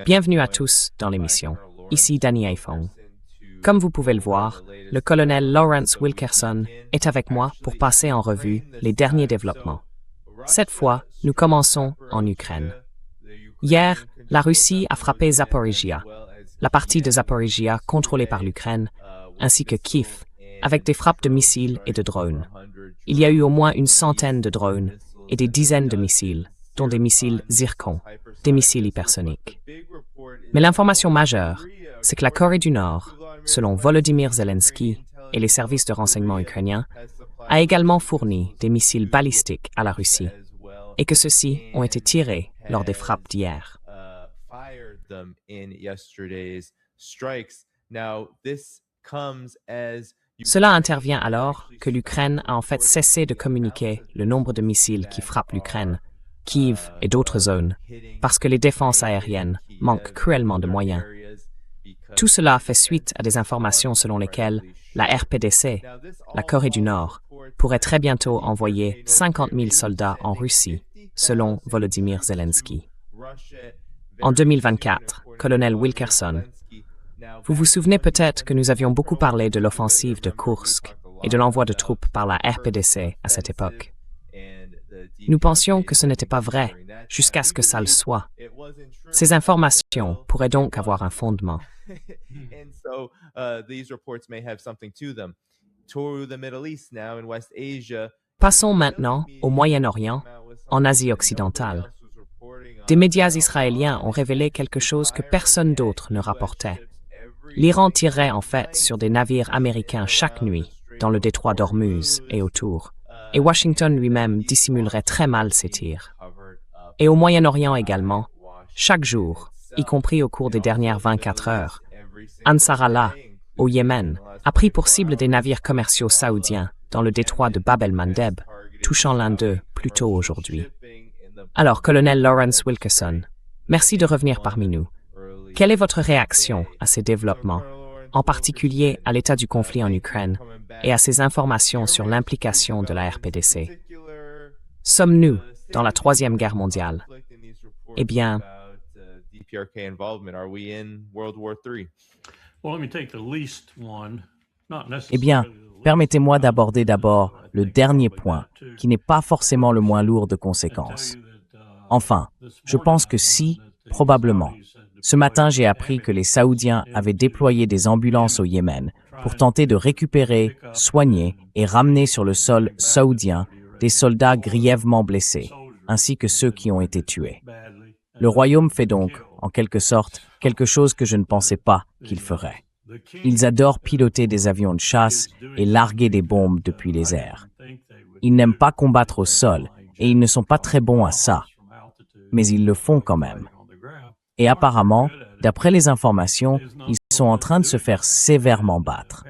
Bienvenue à tous dans l'émission. Ici Danny Haiphong. Comme vous pouvez le voir, le colonel Lawrence Wilkerson est avec moi pour passer en revue les derniers développements. Cette fois, nous commençons en Ukraine. Hier, la Russie a frappé Zaporizhia, la partie de Zaporizhia contrôlée par l'Ukraine, ainsi que Kiev, avec des frappes de missiles et de drones. Il y a eu au moins une centaine de drones et des dizaines de missiles, dont des missiles Zircon, des missiles hypersoniques. Mais l'information majeure, c'est que la Corée du Nord, selon Volodymyr Zelensky et les services de renseignement ukrainiens, a également fourni des missiles balistiques à la Russie, et que ceux-ci ont été tirés lors des frappes d'hier. Cela intervient alors que l'Ukraine a en fait cessé de communiquer le nombre de missiles qui frappent l'Ukraine, Kiev et d'autres zones, parce que les défenses aériennes manquent cruellement de moyens. Tout cela fait suite à des informations selon lesquelles la RPDC, la Corée du Nord, pourrait très bientôt envoyer 50 000 soldats en Russie, selon Volodymyr Zelensky. En 2024, colonel Wilkerson, vous vous souvenez peut-être que nous avions beaucoup parlé de l'offensive de Kursk et de l'envoi de troupes par la RPDC à cette époque. Nous pensions que ce n'était pas vrai, jusqu'à ce que ça le soit. Ces informations pourraient donc avoir un fondement. Passons maintenant au Moyen-Orient, en Asie occidentale. Des médias israéliens ont révélé quelque chose que personne d'autre ne rapportait. L'Iran tirerait en fait sur des navires américains chaque nuit, dans le détroit d'Ormuz et autour, et Washington lui-même dissimulerait très mal ses tirs. Et au Moyen-Orient également, chaque jour, y compris au cours des dernières 24 heures, Ansar Allah, au Yémen, a pris pour cible des navires commerciaux saoudiens dans le détroit de Bab el-Mandeb, touchant l'un d'eux plus tôt aujourd'hui. Alors, colonel Lawrence Wilkerson, merci de revenir parmi nous. Quelle est votre réaction à ces développements, en particulier à l'état du conflit en Ukraine et à ces informations sur l'implication de la RPDC? Sommes-nous dans la Troisième Guerre mondiale? Eh bien, permettez-moi d'aborder d'abord le dernier point, qui n'est pas forcément le moins lourd de conséquences. Enfin, je pense que si, probablement. Ce matin, j'ai appris que les Saoudiens avaient déployé des ambulances au Yémen pour tenter de récupérer, soigner et ramener sur le sol saoudien des soldats grièvement blessés, ainsi que ceux qui ont été tués. Le Royaume fait donc, en quelque sorte, quelque chose que je ne pensais pas qu'il ferait. Ils adorent piloter des avions de chasse et larguer des bombes depuis les airs. Ils n'aiment pas combattre au sol et ils ne sont pas très bons à ça, mais ils le font quand même. Et apparemment, d'après les informations, ils sont en train de se faire sévèrement battre.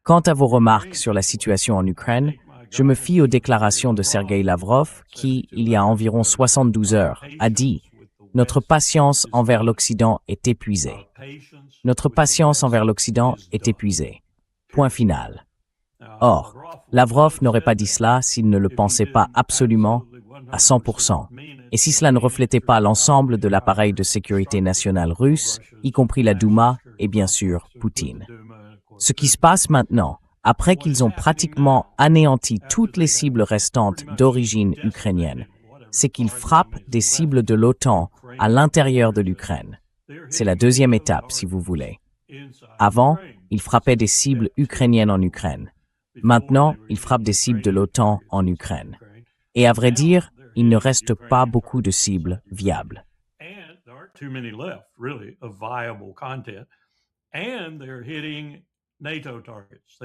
Quant à vos remarques sur la situation en Ukraine, je me fie aux déclarations de Sergueï Lavrov qui, il y a environ 72 heures, a dit « Notre patience envers l'Occident est épuisée. Notre patience envers l'Occident est épuisée. Point final. » Or, Lavrov n'aurait pas dit cela s'il ne le pensait pas absolument, à 100%, et si cela ne reflétait pas l'ensemble de l'appareil de sécurité nationale russe, y compris la Douma et bien sûr Poutine. Ce qui se passe maintenant, après qu'ils ont pratiquement anéanti toutes les cibles restantes d'origine ukrainienne, c'est qu'ils frappent des cibles de l'OTAN à l'intérieur de l'Ukraine. C'est la deuxième étape, si vous voulez. Avant, ils frappaient des cibles ukrainiennes en Ukraine. Maintenant, ils frappent des cibles de l'OTAN en Ukraine. Et à vrai dire, il ne reste pas beaucoup de cibles viables.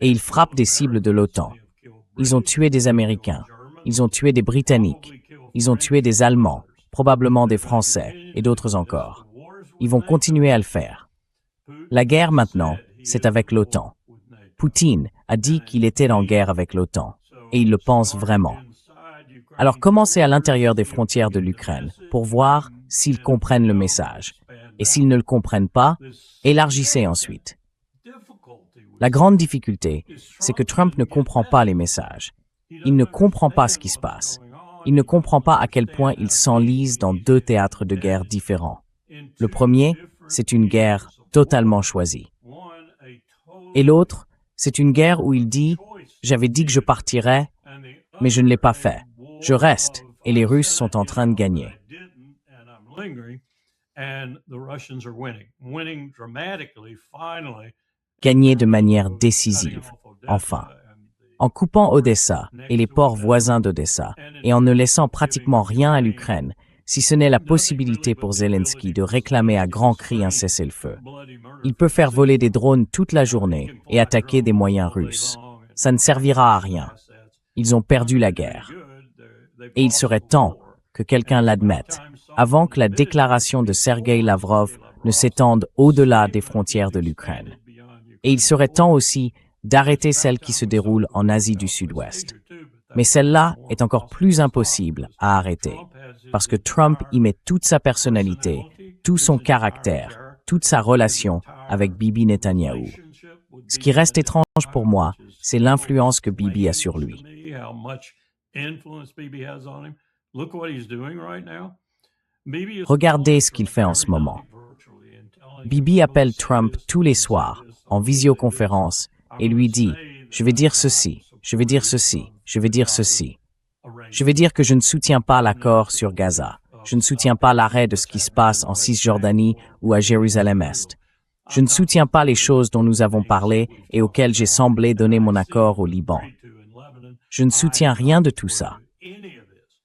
Et ils frappent des cibles de l'OTAN. Ils ont tué des Américains, ils ont tué des Britanniques, ils ont tué des Allemands, probablement des Français et d'autres encore. Ils vont continuer à le faire. La guerre maintenant, c'est avec l'OTAN. Poutine a dit qu'il était en guerre avec l'OTAN, et il le pense vraiment. Alors commencez à l'intérieur des frontières de l'Ukraine pour voir s'ils comprennent le message. Et s'ils ne le comprennent pas, élargissez ensuite. La grande difficulté, c'est que Trump ne comprend pas les messages. Il ne comprend pas ce qui se passe. Il ne comprend pas à quel point il s'enlise dans deux théâtres de guerre différents. Le premier, c'est une guerre totalement choisie. Et l'autre, c'est une guerre où il dit « J'avais dit que je partirais, mais je ne l'ai pas fait. Je reste, et les Russes sont en train de gagner. » Gagner de manière décisive, enfin. En coupant Odessa et les ports voisins d'Odessa, et en ne laissant pratiquement rien à l'Ukraine, si ce n'est la possibilité pour Zelensky de réclamer à grands cris un cessez-le-feu. Il peut faire voler des drones toute la journée et attaquer des moyens russes. Ça ne servira à rien. Ils ont perdu la guerre. Et il serait temps que quelqu'un l'admette, avant que la déclaration de Sergueï Lavrov ne s'étende au-delà des frontières de l'Ukraine. Et il serait temps aussi d'arrêter celle qui se déroule en Asie du Sud-Ouest. Mais celle-là est encore plus impossible à arrêter, parce que Trump y met toute sa personnalité, tout son caractère, toute sa relation avec Bibi Netanyahou. Ce qui reste étrange pour moi, c'est l'influence que Bibi a sur lui. Regardez ce qu'il fait en ce moment. Bibi appelle Trump tous les soirs, en visioconférence, et lui dit « Je vais dire ceci, je vais dire ceci, je vais dire ceci. Je vais dire que je ne soutiens pas l'accord sur Gaza. Je ne soutiens pas l'arrêt de ce qui se passe en Cisjordanie ou à Jérusalem-Est. Je ne soutiens pas les choses dont nous avons parlé et auxquelles j'ai semblé donner mon accord au Liban. Je ne soutiens rien de tout ça.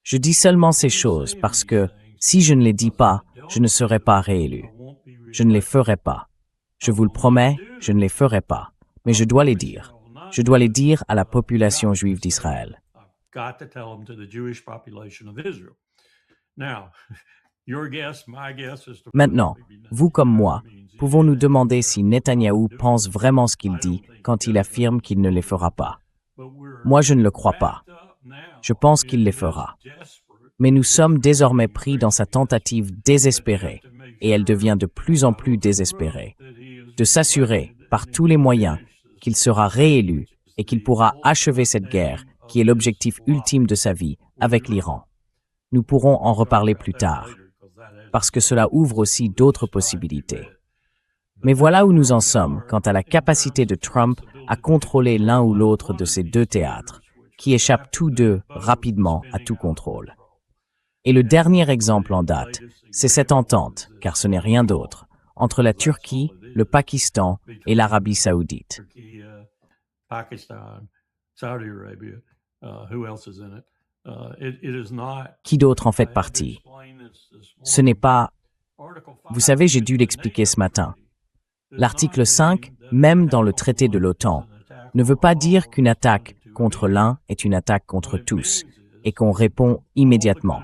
Je dis seulement ces choses parce que, si je ne les dis pas, je ne serai pas réélu. Je ne les ferai pas. Je vous le promets, je ne les ferai pas. Mais je dois les dire. Je dois les dire à la population juive d'Israël. Maintenant, vous comme moi, pouvons nous demander si Netanyahou pense vraiment ce qu'il dit quand il affirme qu'il ne les fera pas. Moi, je ne le crois pas. Je pense qu'il les fera. Mais nous sommes désormais pris dans sa tentative désespérée, et elle devient de plus en plus désespérée, de s'assurer, par tous les moyens, qu'il sera réélu et qu'il pourra achever cette guerre qui est l'objectif ultime de sa vie avec l'Iran. Nous pourrons en reparler plus tard, parce que cela ouvre aussi d'autres possibilités. Mais voilà où nous en sommes quant à la capacité de Trump à contrôler l'un ou l'autre de ces deux théâtres, qui échappent tous deux rapidement à tout contrôle. Et le dernier exemple en date, c'est cette entente, car ce n'est rien d'autre, entre la Turquie, le Pakistan et l'Arabie saoudite. Qui d'autre en fait partie? Ce n'est pas... Vous savez, j'ai dû l'expliquer ce matin. L'article 5, même dans le traité de l'OTAN, ne veut pas dire qu'une attaque contre l'un est une attaque contre tous, et qu'on répond immédiatement.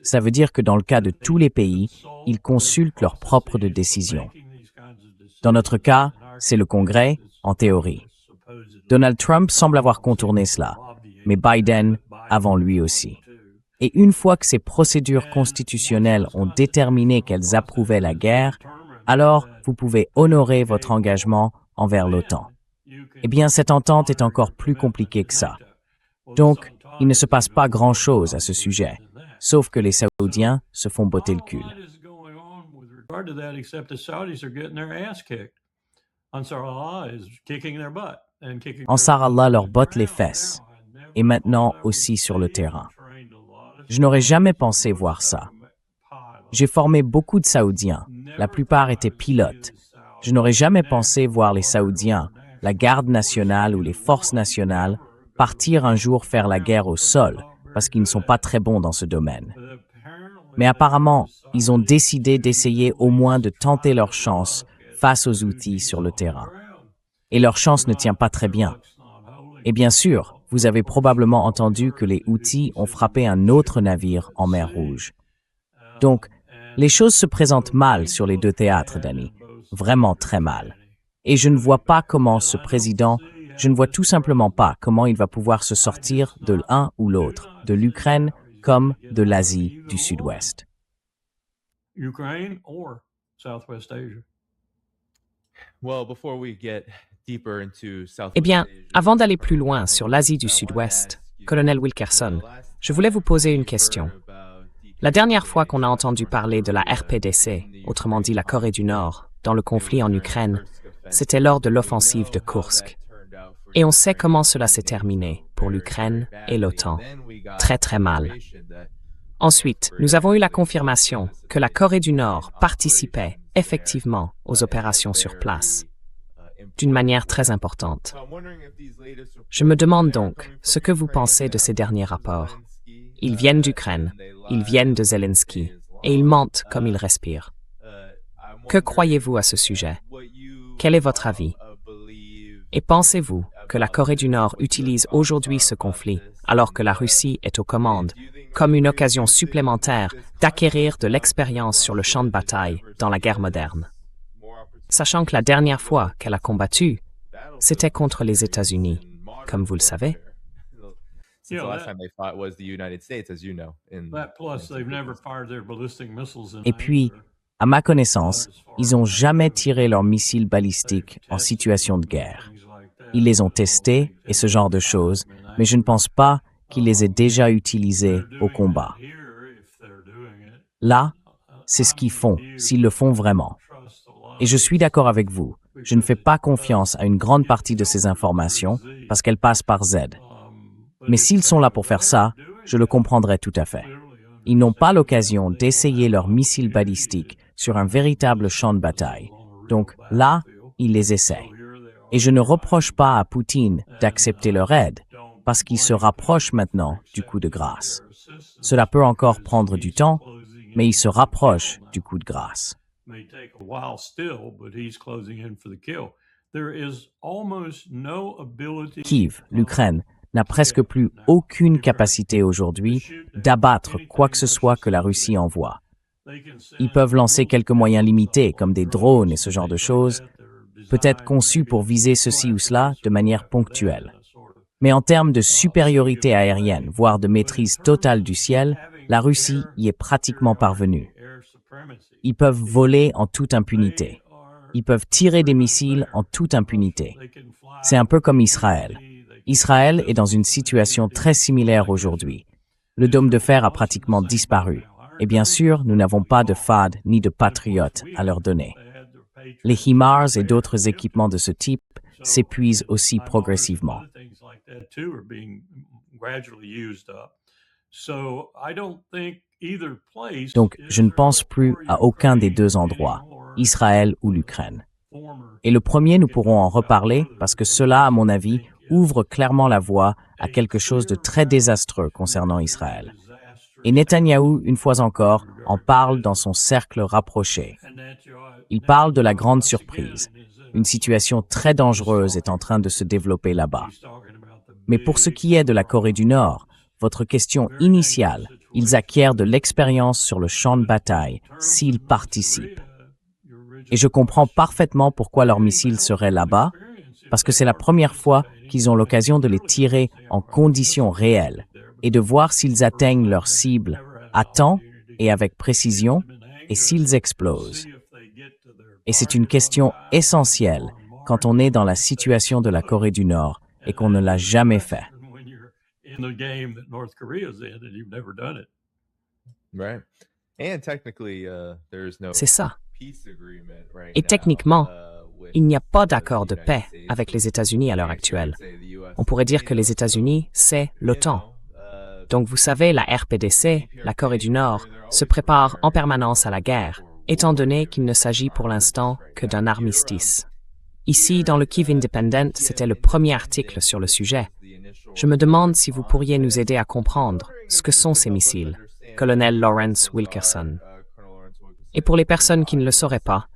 Ça veut dire que dans le cas de tous les pays, ils consultent leurs propres décisions. Dans notre cas, c'est le Congrès, en théorie. Donald Trump semble avoir contourné cela, mais Biden avant lui aussi. Et une fois que ces procédures constitutionnelles ont déterminé qu'elles approuvaient la guerre, alors vous pouvez honorer votre engagement envers l'OTAN. Eh bien, cette entente est encore plus compliquée que ça. Donc, il ne se passe pas grand-chose à ce sujet, sauf que les Saoudiens se font botter le cul. Ansarallah leur botte les fesses, et maintenant aussi sur le terrain. Je n'aurais jamais pensé voir ça. J'ai formé beaucoup de Saoudiens, la plupart étaient pilotes. Je n'aurais jamais pensé voir les Saoudiens, la garde nationale ou les forces nationales, partir un jour faire la guerre au sol, parce qu'ils ne sont pas très bons dans ce domaine. Mais apparemment, ils ont décidé d'essayer au moins de tenter leur chance face aux outils sur le terrain. Et leur chance ne tient pas très bien. Et bien sûr, vous avez probablement entendu que les Houthis ont frappé un autre navire en mer Rouge. Donc, les choses se présentent mal sur les deux théâtres, Danny. Vraiment très mal. Et je ne vois pas comment ce président, je ne vois tout simplement pas comment il va pouvoir se sortir de l'un ou l'autre, de l'Ukraine comme de l'Asie du Sud-Ouest. Ukraine or Southwest Asia. Well, before we get Eh bien, avant d'aller plus loin sur l'Asie du Sud-Ouest, colonel Wilkerson, je voulais vous poser une question. La dernière fois qu'on a entendu parler de la RPDC, autrement dit la Corée du Nord, dans le conflit en Ukraine, c'était lors de l'offensive de Kursk. Et on sait comment cela s'est terminé pour l'Ukraine et l'OTAN. Très très mal. Ensuite, nous avons eu la confirmation que la Corée du Nord participait effectivement aux opérations sur place, d'une manière très importante. Je me demande donc ce que vous pensez de ces derniers rapports. Ils viennent d'Ukraine, ils viennent de Zelensky, et ils mentent comme ils respirent. Que croyez-vous à ce sujet? Quel est votre avis? Et pensez-vous que la Corée du Nord utilise aujourd'hui ce conflit, alors que la Russie est aux commandes, comme une occasion supplémentaire d'acquérir de l'expérience sur le champ de bataille dans la guerre moderne? Sachant que la dernière fois qu'elle a combattu, c'était contre les États-Unis, comme vous le savez. Since the last time they fought was the United States, as you know. That plus, they've never fired their ballistic missiles in Et puis, à ma connaissance, ils n'ont jamais tiré leurs missiles balistiques en situation de guerre. Ils les ont testés et ce genre de choses, mais je ne pense pas qu'ils les aient déjà utilisés au combat. Là, c'est ce qu'ils font, s'ils le font vraiment. Et je suis d'accord avec vous. Je ne fais pas confiance à une grande partie de ces informations parce qu'elles passent par Z. Mais s'ils sont là pour faire ça, je le comprendrai tout à fait. Ils n'ont pas l'occasion d'essayer leurs missiles balistiques sur un véritable champ de bataille. Donc là, ils les essaient. Et je ne reproche pas à Poutine d'accepter leur aide, parce qu'il se rapproche maintenant du coup de grâce. Cela peut encore prendre du temps, mais il se rapproche du coup de grâce. Kiev, l'Ukraine, n'a presque plus aucune capacité aujourd'hui d'abattre quoi que ce soit que la Russie envoie. Ils peuvent lancer quelques moyens limités, comme des drones et ce genre de choses, peut-être conçus pour viser ceci ou cela de manière ponctuelle. Mais en termes de supériorité aérienne, voire de maîtrise totale du ciel, la Russie y est pratiquement parvenue. Ils peuvent voler en toute impunité. Ils peuvent tirer des missiles en toute impunité. C'est un peu comme Israël. Israël est dans une situation très similaire aujourd'hui. Le dôme de fer a pratiquement disparu. Et bien sûr, nous n'avons pas de FAD ni de patriotes à leur donner. Les HIMARS et d'autres équipements de ce type s'épuisent aussi progressivement. Donc, je ne pense plus à aucun des deux endroits, Israël ou l'Ukraine. Et le premier, nous pourrons en reparler parce que cela, à mon avis, ouvre clairement la voie à quelque chose de très désastreux concernant Israël. Et Netanyahou, une fois encore, en parle dans son cercle rapproché. Il parle de la grande surprise. Une situation très dangereuse est en train de se développer là-bas. Mais pour ce qui est de la Corée du Nord, votre question initiale, ils acquièrent de l'expérience sur le champ de bataille s'ils participent. Et je comprends parfaitement pourquoi leurs missiles seraient là-bas, parce que c'est la première fois qu'ils ont l'occasion de les tirer en conditions réelles et de voir s'ils atteignent leur cible à temps et avec précision et s'ils explosent. Et c'est une question essentielle quand on est dans la situation de la Corée du Nord et qu'on ne l'a jamais fait. C'est ça. Et techniquement, il n'y a pas d'accord de paix avec les États-Unis à l'heure actuelle. On pourrait dire que les États-Unis, c'est l'OTAN. Donc vous savez, la RPDC, la Corée du Nord, se prépare en permanence à la guerre, étant donné qu'il ne s'agit pour l'instant que d'un armistice. Ici, dans le Kyiv Independent, c'était le premier article sur le sujet. Je me demande si vous pourriez nous aider à comprendre ce que sont ces missiles, colonel Lawrence Wilkerson. Et pour les personnes qui ne le sauraient pas,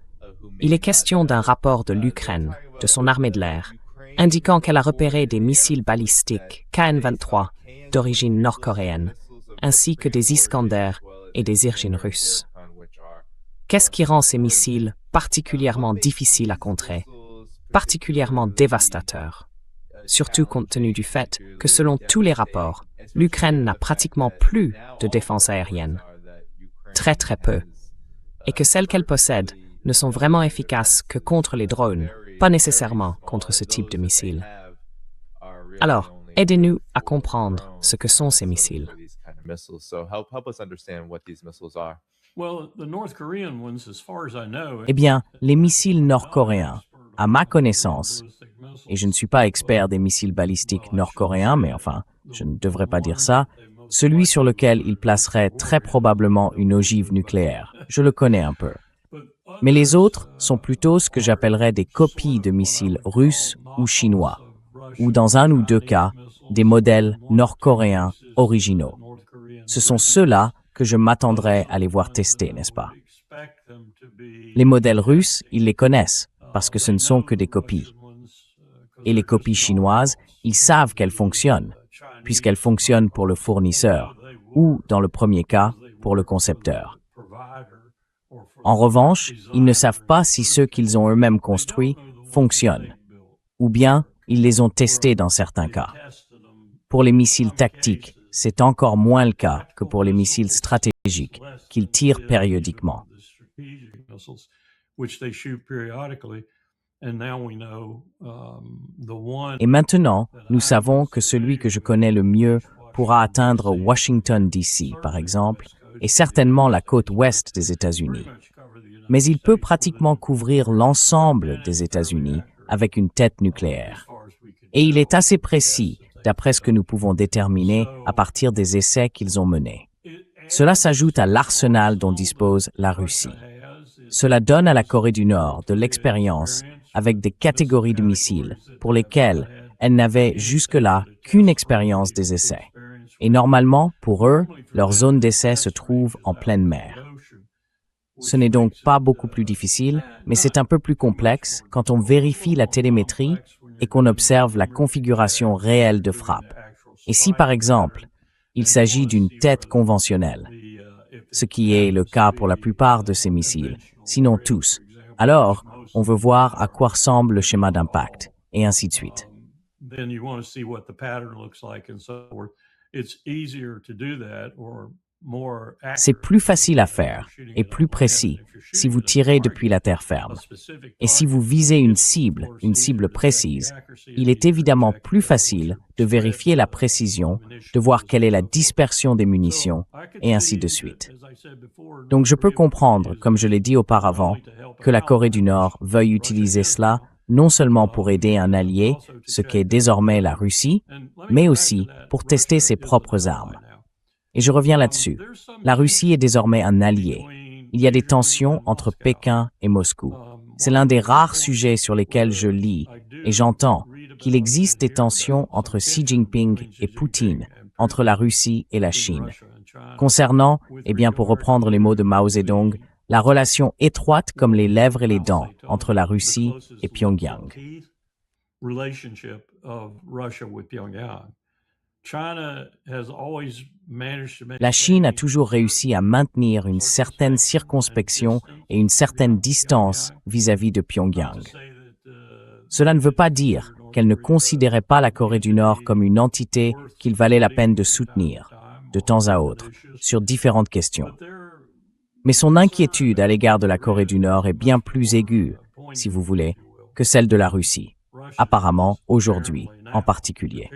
il est question d'un rapport de l'Ukraine, de son armée de l'air, indiquant qu'elle a repéré des missiles balistiques KN-23 d'origine nord-coréenne, ainsi que des Iskander et des Irgin russes. Qu'est-ce qui rend ces missiles particulièrement difficiles à contrer, particulièrement dévastateurs? Surtout compte tenu du fait que selon tous les rapports, l'Ukraine n'a pratiquement plus de défense aérienne. Très très peu. Et que celles qu'elle possède ne sont vraiment efficaces que contre les drones, pas nécessairement contre ce type de missiles. Alors, aidez-nous à comprendre ce que sont ces missiles. Well, the North Korean ones, as far as I know, Eh bien, les missiles nord-coréens, à ma connaissance, et je ne suis pas expert des missiles balistiques nord-coréens, mais enfin, je ne devrais pas dire ça, celui sur lequel il placerait très probablement une ogive nucléaire. Je le connais un peu. Mais les autres sont plutôt ce que j'appellerais des copies de missiles russes ou chinois, ou dans un ou deux cas, des modèles nord-coréens originaux. Ce sont ceux-là que je m'attendrais à les voir tester, n'est-ce pas? Les modèles russes, ils les connaissent, parce que ce ne sont que des copies. Et les copies chinoises, ils savent qu'elles fonctionnent, puisqu'elles fonctionnent pour le fournisseur, ou, dans le premier cas, pour le concepteur. En revanche, ils ne savent pas si ceux qu'ils ont eux-mêmes construits fonctionnent, ou bien ils les ont testés dans certains cas. Pour les missiles tactiques, c'est encore moins le cas que pour les missiles stratégiques qu'ils tirent périodiquement. Et maintenant, nous savons que celui que je connais le mieux pourra atteindre Washington, D.C., par exemple, et certainement la côte ouest des États-Unis. Mais il peut pratiquement couvrir l'ensemble des États-Unis avec une tête nucléaire. Et il est assez précis, d'après ce que nous pouvons déterminer à partir des essais qu'ils ont menés. Cela s'ajoute à l'arsenal dont dispose la Russie. Cela donne à la Corée du Nord de l'expérience avec des catégories de missiles pour lesquelles elle n'avait jusque-là qu'une expérience des essais. Et normalement, pour eux, leur zone d'essai se trouve en pleine mer. Ce n'est donc pas beaucoup plus difficile, mais c'est un peu plus complexe quand on vérifie la télémétrie et qu'on observe la configuration réelle de frappe. Et si, par exemple, il s'agit d'une tête conventionnelle, ce qui est le cas pour la plupart de ces missiles, sinon tous, alors on veut voir à quoi ressemble le schéma d'impact, et ainsi de suite. C'est plus facile à faire et plus précis si vous tirez depuis la terre ferme. Et si vous visez une cible précise, il est évidemment plus facile de vérifier la précision, de voir quelle est la dispersion des munitions, et ainsi de suite. Donc je peux comprendre, comme je l'ai dit auparavant, que la Corée du Nord veuille utiliser cela non seulement pour aider un allié, ce qu'est désormais la Russie, mais aussi pour tester ses propres armes. Et je reviens là-dessus. La Russie est désormais un allié. Il y a des tensions entre Pékin et Moscou. C'est l'un des rares sujets sur lesquels je lis et j'entends qu'il existe des tensions entre Xi Jinping et Poutine, entre la Russie et la Chine. Concernant, pour reprendre les mots de Mao Zedong, la relation étroite comme les lèvres et les dents entre la Russie et Pyongyang. La Chine a toujours réussi à maintenir une certaine circonspection et une certaine distance vis-à-vis de Pyongyang. Cela ne veut pas dire qu'elle ne considérait pas la Corée du Nord comme une entité qu'il valait la peine de soutenir, de temps à autre, sur différentes questions. Mais son inquiétude à l'égard de la Corée du Nord est bien plus aiguë, si vous voulez, que celle de la Russie, apparemment aujourd'hui en particulier.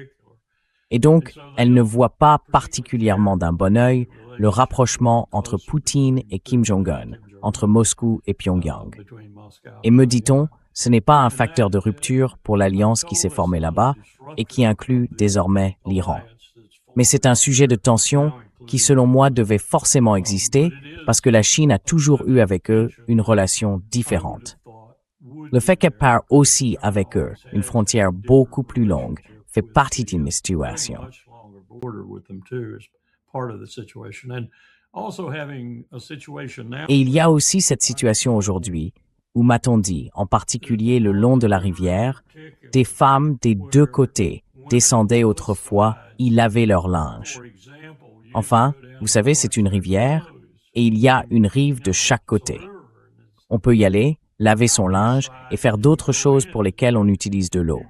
Et donc, elle ne voit pas particulièrement d'un bon œil le rapprochement entre Poutine et Kim Jong-un, entre Moscou et Pyongyang. Et me dit-on, ce n'est pas un facteur de rupture pour l'alliance qui s'est formée là-bas et qui inclut désormais l'Iran. Mais c'est un sujet de tension qui, selon moi, devait forcément exister parce que la Chine a toujours eu avec eux une relation différente. Le fait qu'elle part aussi avec eux une frontière beaucoup plus longue fait partie d'une situation. Et il y a aussi cette situation aujourd'hui où, m'a-t-on dit, en particulier le long de la rivière, des femmes des deux côtés descendaient autrefois y laver leur linge. Enfin, vous savez, c'est une rivière et il y a une rive de chaque côté. On peut y aller, laver son linge et faire d'autres choses pour lesquelles on utilise de l'eau.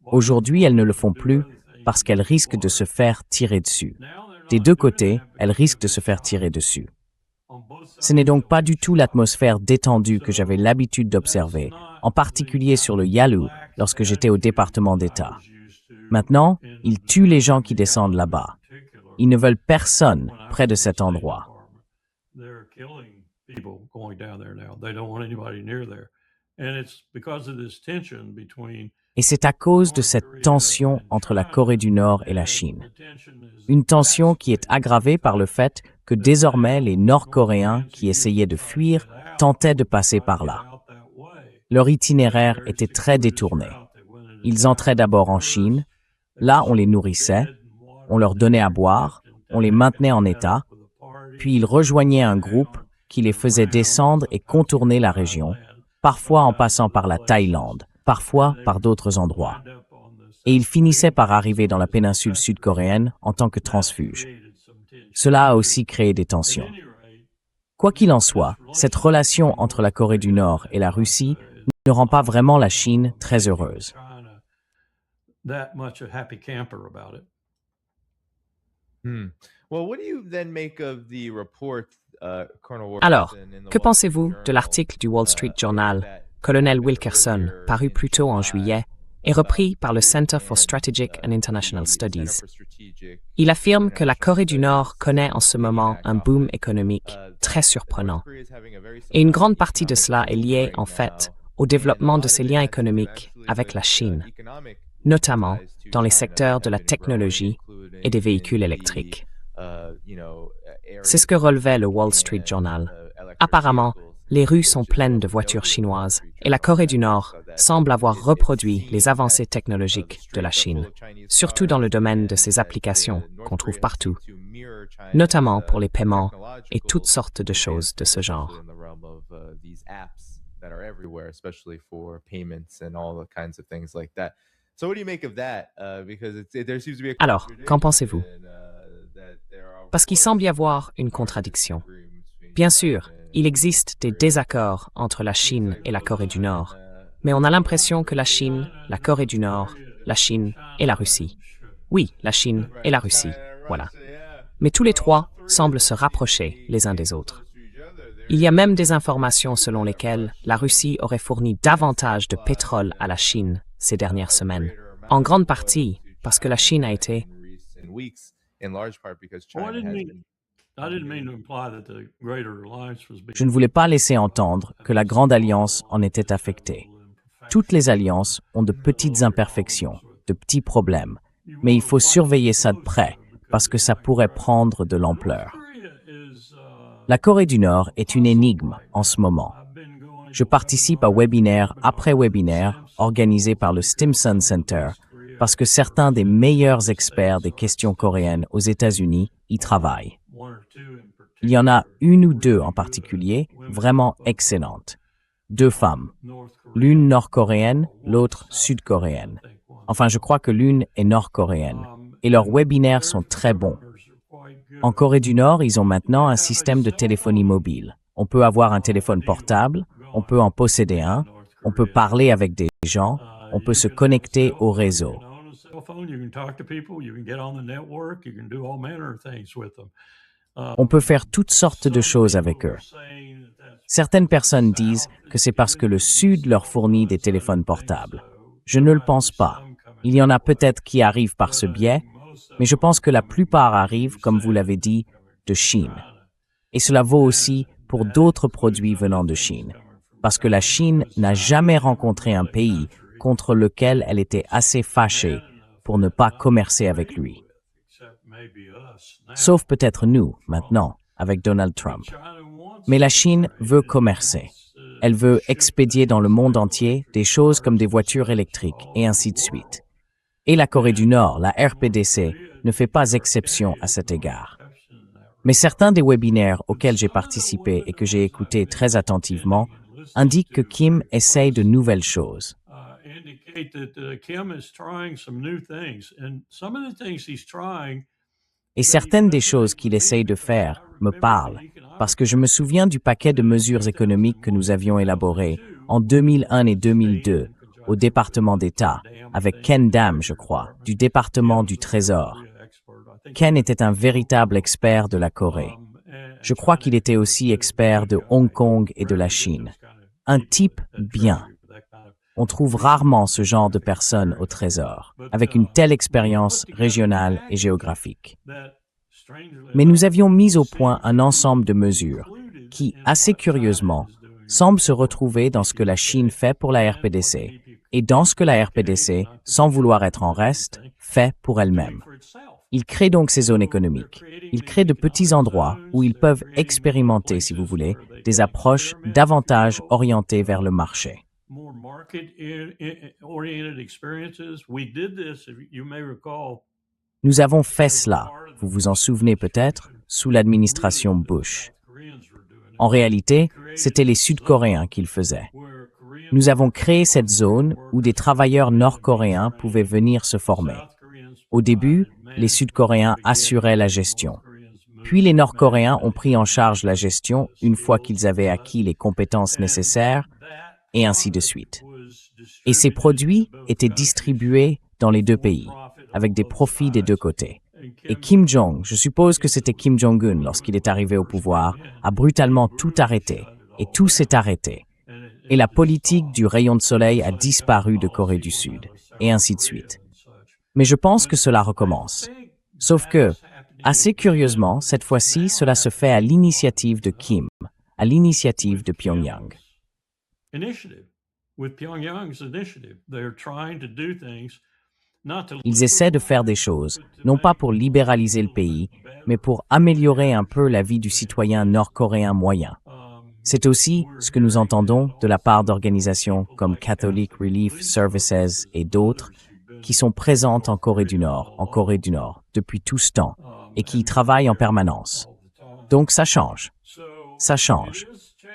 Aujourd'hui, elles ne le font plus parce qu'elles risquent de se faire tirer dessus. Des deux côtés, elles risquent de se faire tirer dessus. Ce n'est donc pas du tout l'atmosphère détendue que j'avais l'habitude d'observer en particulier sur le Yalu lorsque j'étais au département d'État. Maintenant, ils tuent les gens qui descendent là-bas. Ils ne veulent personne près de cet endroit. Et c'est à cause de cette tension entre la Corée du Nord et la Chine. Une tension qui est aggravée par le fait que désormais les Nord-Coréens qui essayaient de fuir tentaient de passer par là. Leur itinéraire était très détourné. Ils entraient d'abord en Chine, là on les nourrissait, on leur donnait à boire, on les maintenait en état, puis ils rejoignaient un groupe qui les faisait descendre et contourner la région, parfois en passant par la Thaïlande, parfois par d'autres endroits. Et ils finissaient par arriver dans la péninsule sud-coréenne en tant que transfuges. Cela a aussi créé des tensions. Quoi qu'il en soit, cette relation entre la Corée du Nord et la Russie ne rend pas vraiment la Chine très heureuse. Alors, que pensez-vous de l'article du Wall Street Journal, Colonel Wilkerson, paru plus tôt en juillet, et repris par le Center for Strategic and International Studies? Il affirme que la Corée du Nord connaît en ce moment un boom économique très surprenant. Et une grande partie de cela est liée, en fait, au développement de ses liens économiques avec la Chine, notamment dans les secteurs de la technologie et des véhicules électriques. C'est ce que relevait le Wall Street Journal. Apparemment, les rues sont pleines de voitures chinoises et la Corée du Nord semble avoir reproduit les avancées technologiques de la Chine, surtout dans le domaine de ses applications qu'on trouve partout, notamment pour les paiements et toutes sortes de choses de ce genre. Alors, qu'en pensez-vous? Parce qu'il semble y avoir une contradiction. Bien sûr, il existe des désaccords entre la Chine et la Corée du Nord, mais on a l'impression que la Chine, la Corée du Nord, la Chine et la Russie. Oui, la Chine et la Russie, voilà. Mais tous les trois semblent se rapprocher les uns des autres. Il y a même des informations selon lesquelles la Russie aurait fourni davantage de pétrole à la Chine ces dernières semaines, en grande partie parce que la Chine a été... Je ne voulais pas laisser entendre que la Grande Alliance en était affectée. Toutes les alliances ont de petites imperfections, de petits problèmes, mais il faut surveiller ça de près parce que ça pourrait prendre de l'ampleur. La Corée du Nord est une énigme en ce moment. Je participe à webinaire après webinaire organisés par le Stimson Center parce que certains des meilleurs experts des questions coréennes aux États-Unis y travaillent. Il y en a une ou deux en particulier vraiment excellentes. 2 femmes, l'une nord-coréenne, l'autre sud-coréenne. Enfin, je crois que l'une est nord-coréenne. Et leurs webinaires sont très bons. En Corée du Nord, ils ont maintenant un système de téléphonie mobile. On peut avoir un téléphone portable, on peut en posséder un, on peut parler avec des gens, on peut se connecter au réseau. On peut faire toutes sortes de choses avec eux. Certaines personnes disent que c'est parce que le Sud leur fournit des téléphones portables. Je ne le pense pas. Il y en a peut-être qui arrivent par ce biais, mais je pense que la plupart arrivent, comme vous l'avez dit, de Chine. Et cela vaut aussi pour d'autres produits venant de Chine, parce que la Chine n'a jamais rencontré un pays contre lequel elle était assez fâchée pour ne pas commercer avec lui. Sauf peut-être nous, maintenant, avec Donald Trump. Mais la Chine veut commercer. Elle veut expédier dans le monde entier des choses comme des voitures électriques et ainsi de suite. Et la Corée du Nord, la RPDC, ne fait pas exception à cet égard. Mais certains des webinaires auxquels j'ai participé et que j'ai écoutés très attentivement indiquent que Kim essaye de nouvelles choses. Et certaines des choses qu'il essaye de faire me parlent, parce que je me souviens du paquet de mesures économiques que nous avions élaborées en 2001 et 2002 au département d'État, avec Ken Dam, je crois, du département du Trésor. Ken était un véritable expert de la Corée. Je crois qu'il était aussi expert de Hong Kong et de la Chine. Un type bien. On trouve rarement ce genre de personnes au Trésor, avec une telle expérience régionale et géographique. Mais nous avions mis au point un ensemble de mesures qui, assez curieusement, semblent se retrouver dans ce que la Chine fait pour la RPDC et dans ce que la RPDC, sans vouloir être en reste, fait pour elle-même. Ils créent donc ces zones économiques. Ils créent de petits endroits où ils peuvent expérimenter, si vous voulez, des approches davantage orientées vers le marché. Nous avons fait cela, vous vous en souvenez peut-être, sous l'administration Bush. En réalité, c'était les Sud-Coréens qui le faisaient. Nous avons créé cette zone où des travailleurs nord-coréens pouvaient venir se former. Au début, les Sud-Coréens assuraient la gestion. Puis les Nord-Coréens ont pris en charge la gestion une fois qu'ils avaient acquis les compétences nécessaires, et ainsi de suite. Et ces produits étaient distribués dans les deux pays, avec des profits des deux côtés. Et Kim Jong, je suppose que c'était Kim Jong-un lorsqu'il est arrivé au pouvoir, a brutalement tout arrêté, et tout s'est arrêté. Et la politique du rayon de soleil a disparu de Corée du Sud, et ainsi de suite. Mais je pense que cela recommence. Sauf que, assez curieusement, cette fois-ci, cela se fait à l'initiative de Kim, à l'initiative de Pyongyang. Ils essaient de faire des choses, non pas pour libéraliser le pays, mais pour améliorer un peu la vie du citoyen nord-coréen moyen. C'est aussi ce que nous entendons de la part d'organisations comme Catholic Relief Services et d'autres, qui sont présentes en Corée du Nord, depuis tout ce temps, et qui y travaillent en permanence. Donc ça change. Ça change.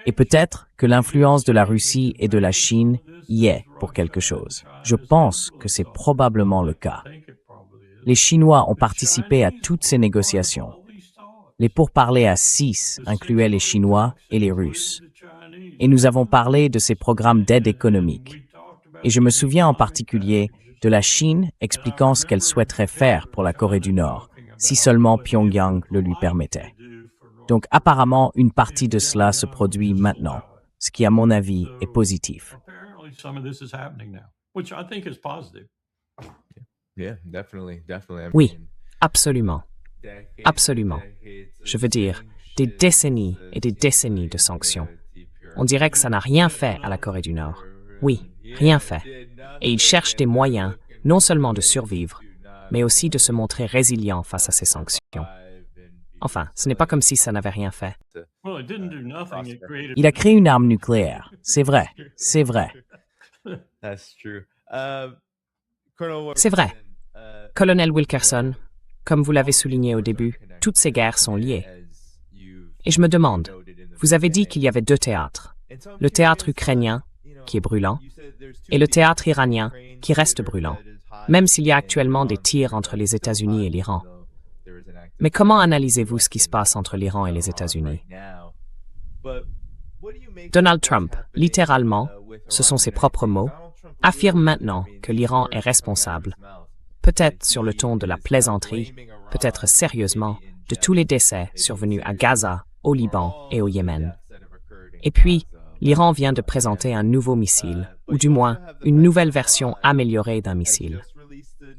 Et peut-être que l'influence de la Russie et de la Chine y est pour quelque chose. Je pense que c'est probablement le cas. Les Chinois ont participé à toutes ces négociations. Les pourparlers à 6 incluaient les Chinois et les Russes. Et nous avons parlé de ces programmes d'aide économique. Et je me souviens en particulier de la Chine expliquant ce qu'elle souhaiterait faire pour la Corée du Nord, si seulement Pyongyang le lui permettait. Donc apparemment, une partie de cela se produit maintenant, ce qui à mon avis est positif. Oui, absolument. Absolument. Je veux dire, des décennies et des décennies de sanctions. On dirait que ça n'a rien fait à la Corée du Nord. Oui, rien fait. Et ils cherchent des moyens, non seulement de survivre, mais aussi de se montrer résilients face à ces sanctions. Enfin, ce n'est pas comme si ça n'avait rien fait. Il a créé une arme nucléaire. C'est vrai. C'est vrai. C'est vrai. Colonel Wilkerson, comme vous l'avez souligné au début, toutes ces guerres sont liées. Et je me demande, vous avez dit qu'il y avait 2 théâtres. Le théâtre ukrainien, qui est brûlant, et le théâtre iranien, qui reste brûlant, même s'il y a actuellement des tirs entre les États-Unis et l'Iran. Mais comment analysez-vous ce qui se passe entre l'Iran et les États-Unis? Donald Trump, littéralement, ce sont ses propres mots, affirme maintenant que l'Iran est responsable, peut-être sur le ton de la plaisanterie, peut-être sérieusement, de tous les décès survenus à Gaza, au Liban et au Yémen. Et puis, l'Iran vient de présenter un nouveau missile, ou du moins une nouvelle version améliorée d'un missile.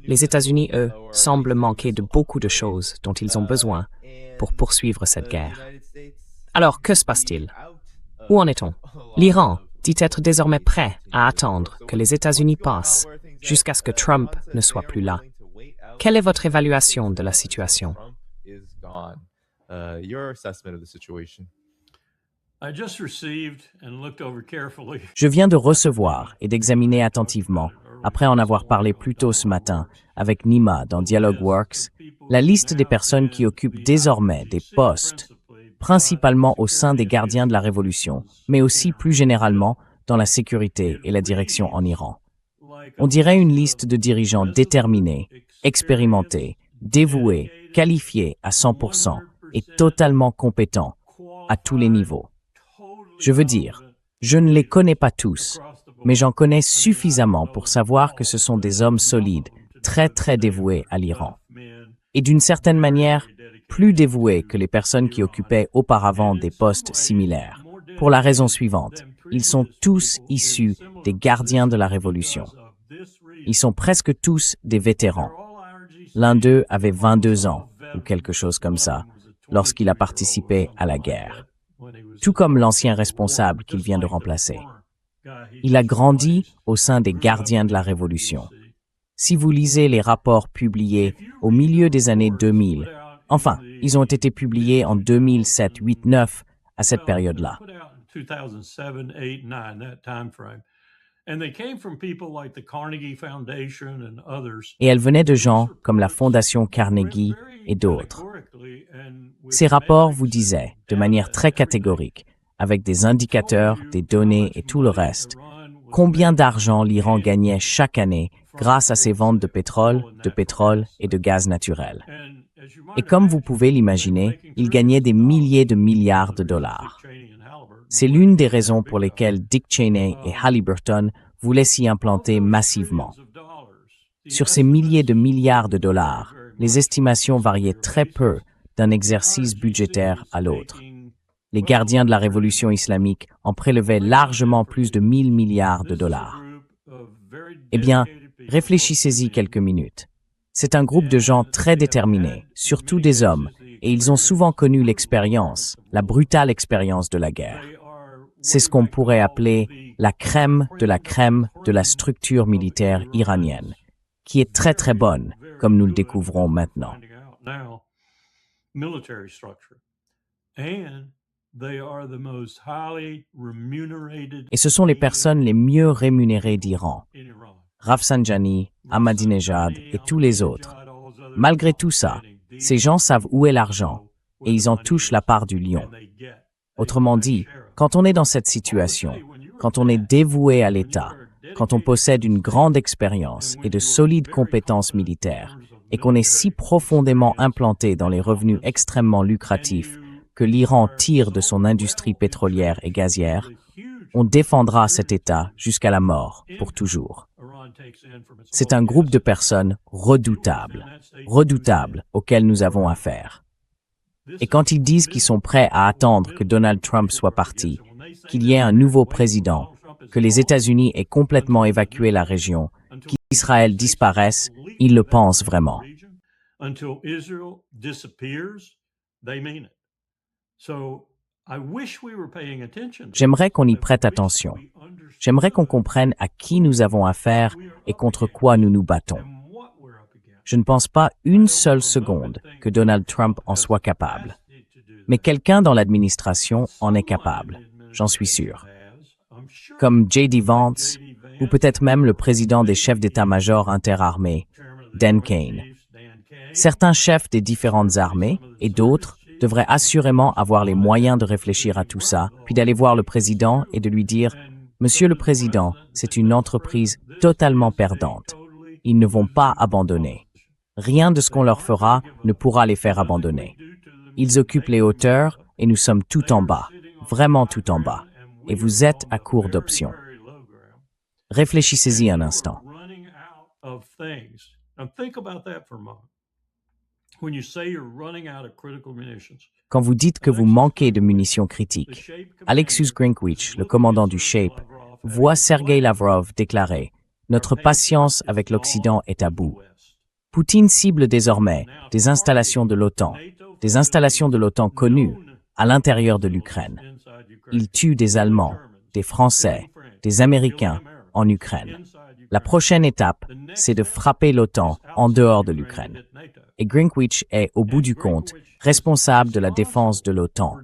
Les États-Unis, eux, semblent manquer de beaucoup de choses dont ils ont besoin pour poursuivre cette guerre. Alors, que se passe-t-il? Où en est-on? L'Iran dit être désormais prêt à attendre que les États-Unis passent jusqu'à ce que Trump ne soit plus là. Quelle est votre évaluation de la situation? Je viens de recevoir et d'examiner attentivement, après en avoir parlé plus tôt ce matin avec Nima dans DialogueWorks, la liste des personnes qui occupent désormais des postes, principalement au sein des gardiens de la Révolution, mais aussi plus généralement dans la sécurité et la direction en Iran. On dirait une liste de dirigeants déterminés, expérimentés, dévoués, qualifiés à 100% et totalement compétents à tous les niveaux. Je veux dire, je ne les connais pas tous, mais j'en connais suffisamment pour savoir que ce sont des hommes solides, très dévoués à l'Iran. Et d'une certaine manière, plus dévoués que les personnes qui occupaient auparavant des postes similaires. Pour la raison suivante, ils sont tous issus des gardiens de la Révolution. Ils sont presque tous des vétérans. L'un d'eux avait 22 ans, ou quelque chose comme ça, lorsqu'il a participé à la guerre. Tout comme l'ancien responsable qu'il vient de remplacer. Il a grandi au sein des gardiens de la Révolution. Si vous lisez les rapports publiés au milieu des années 2000, enfin, ils ont été publiés en 2007, 8, 9, à cette période-là. Et elle venait de gens comme la Fondation Carnegie et d'autres. Ces rapports vous disaient, de manière très catégorique, avec des indicateurs, des données et tout le reste, combien d'argent l'Iran gagnait chaque année grâce à ses ventes de pétrole et de gaz naturel. Et comme vous pouvez l'imaginer, il gagnait des milliers de milliards de dollars. C'est l'une des raisons pour lesquelles Dick Cheney et Halliburton voulaient s'y implanter massivement. Sur ces milliers de milliards de dollars, les estimations variaient très peu d'un exercice budgétaire à l'autre. Les gardiens de la révolution islamique en prélevaient largement plus de 1000 milliards de dollars. Eh bien, réfléchissez-y quelques minutes. C'est un groupe de gens très déterminés, surtout des hommes, et ils ont souvent connu l'expérience, la brutale expérience de la guerre. C'est ce qu'on pourrait appeler la crème de la structure militaire iranienne, qui est très très bonne, comme nous le découvrons maintenant. Et ce sont les personnes les mieux rémunérées d'Iran. Rafsanjani, Ahmadinejad et tous les autres. Malgré tout ça, ces gens savent où est l'argent et ils en touchent la part du lion. Autrement dit, quand on est dans cette situation, quand on est dévoué à l'État, quand on possède une grande expérience et de solides compétences militaires, et qu'on est si profondément implanté dans les revenus extrêmement lucratifs que l'Iran tire de son industrie pétrolière et gazière, on défendra cet État jusqu'à la mort, pour toujours. C'est un groupe de personnes redoutables auxquelles nous avons affaire. Et quand ils disent qu'ils sont prêts à attendre que Donald Trump soit parti, qu'il y ait un nouveau président, que les États-Unis aient complètement évacué la région, qu'Israël disparaisse, ils le pensent vraiment. J'aimerais qu'on y prête attention. J'aimerais qu'on comprenne à qui nous avons affaire et contre quoi nous nous battons. Je ne pense pas une seule seconde que Donald Trump en soit capable. Mais quelqu'un dans l'administration en est capable, j'en suis sûr. Comme J.D. Vance, ou peut-être même le président des chefs d'état-major interarmés, Dan Kane. Certains chefs des différentes armées, et d'autres, devraient assurément avoir les moyens de réfléchir à tout ça, puis d'aller voir le président et de lui dire « Monsieur le Président, c'est une entreprise totalement perdante. Ils ne vont pas abandonner. Rien de ce qu'on leur fera ne pourra les faire abandonner. Ils occupent les hauteurs et nous sommes tout en bas, vraiment tout en bas. Et vous êtes à court d'options. » Réfléchissez-y un instant. Quand vous dites que vous manquez de munitions critiques, Alexus Grinkwich, le commandant du SHAPE, voit Sergei Lavrov déclarer « Notre patience avec l'Occident est à bout. » Poutine cible désormais des installations de l'OTAN connues à l'intérieur de l'Ukraine. Il tue des Allemands, des Français, des Américains en Ukraine. La prochaine étape, c'est de frapper l'OTAN en dehors de l'Ukraine. Et Grinkwich est, au bout du compte, responsable de la défense de l'OTAN.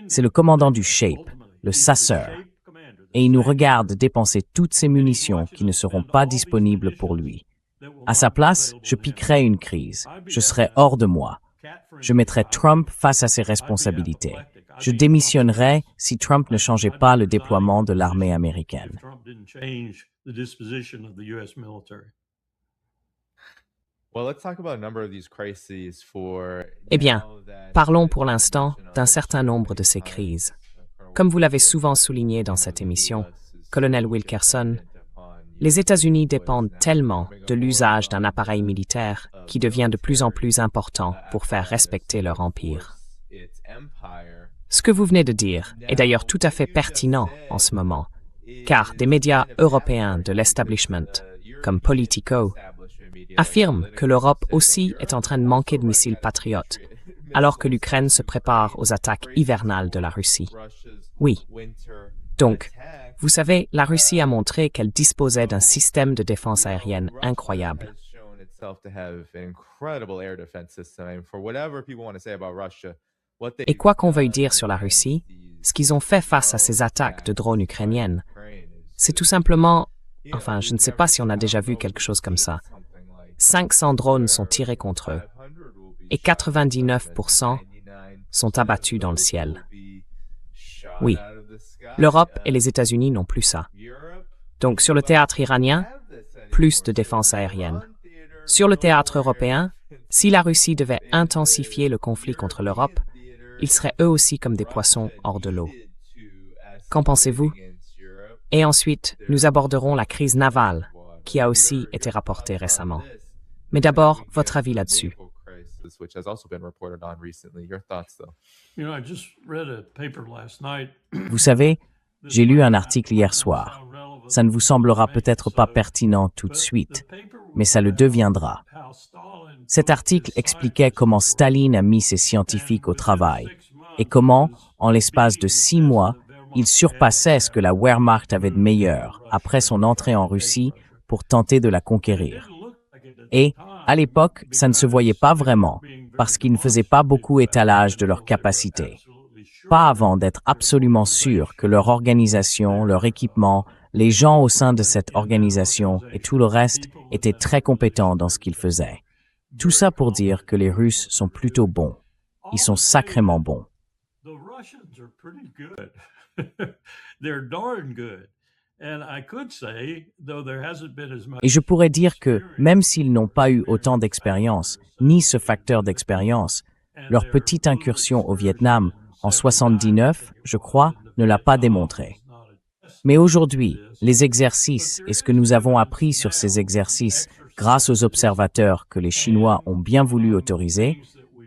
C'est le commandant du SHAPE, le chasseur. Et il nous regarde dépenser toutes ces munitions qui ne seront pas disponibles pour lui. À sa place, je piquerais une crise. Je serais hors de moi. Je mettrais Trump face à ses responsabilités. Je démissionnerais si Trump ne changeait pas le déploiement de l'armée américaine. Eh bien, parlons pour l'instant d'un certain nombre de ces crises. Comme vous l'avez souvent souligné dans cette émission, colonel Wilkerson, les États-Unis dépendent tellement de l'usage d'un appareil militaire qui devient de plus en plus important pour faire respecter leur empire. Ce que vous venez de dire est d'ailleurs tout à fait pertinent en ce moment, car des médias européens de l'establishment, comme Politico, affirment que l'Europe aussi est en train de manquer de missiles patriotes, alors que l'Ukraine se prépare aux attaques hivernales de la Russie. Oui. Donc, vous savez, la Russie a montré qu'elle disposait d'un système de défense aérienne incroyable. Et quoi qu'on veuille dire sur la Russie, ce qu'ils ont fait face à ces attaques de drones ukrainiennes, c'est tout simplement, enfin, je ne sais pas si on a déjà vu quelque chose comme ça. 500 drones sont tirés contre eux et 99% sont abattus dans le ciel. Oui, l'Europe et les États-Unis n'ont plus ça. Donc sur le théâtre iranien, plus de défense aérienne. Sur le théâtre européen, si la Russie devait intensifier le conflit contre l'Europe, ils seraient eux aussi comme des poissons hors de l'eau. Qu'en pensez-vous? Et ensuite, nous aborderons la crise navale, qui a aussi été rapportée récemment. Mais d'abord, votre avis là-dessus. Vous savez, j'ai lu un article hier soir. Ça ne vous semblera peut-être pas pertinent tout de suite, mais ça le deviendra. Cet article expliquait comment Staline a mis ses scientifiques au travail et comment, en l'espace de 6 mois, il surpassait ce que la Wehrmacht avait de meilleur après son entrée en Russie pour tenter de la conquérir. Et, à l'époque, ça ne se voyait pas vraiment, parce qu'ils ne faisaient pas beaucoup étalage de leurs capacités. Pas avant d'être absolument sûrs que leur organisation, leur équipement, les gens au sein de cette organisation et tout le reste étaient très compétents dans ce qu'ils faisaient. Tout ça pour dire que les Russes sont plutôt bons. Ils sont sacrément bons. Et je pourrais dire que, même s'ils n'ont pas eu autant d'expérience, ni ce facteur d'expérience, leur petite incursion au Vietnam, en 79, je crois, ne l'a pas démontré. Mais aujourd'hui, les exercices et ce que nous avons appris sur ces exercices, grâce aux observateurs que les Chinois ont bien voulu autoriser,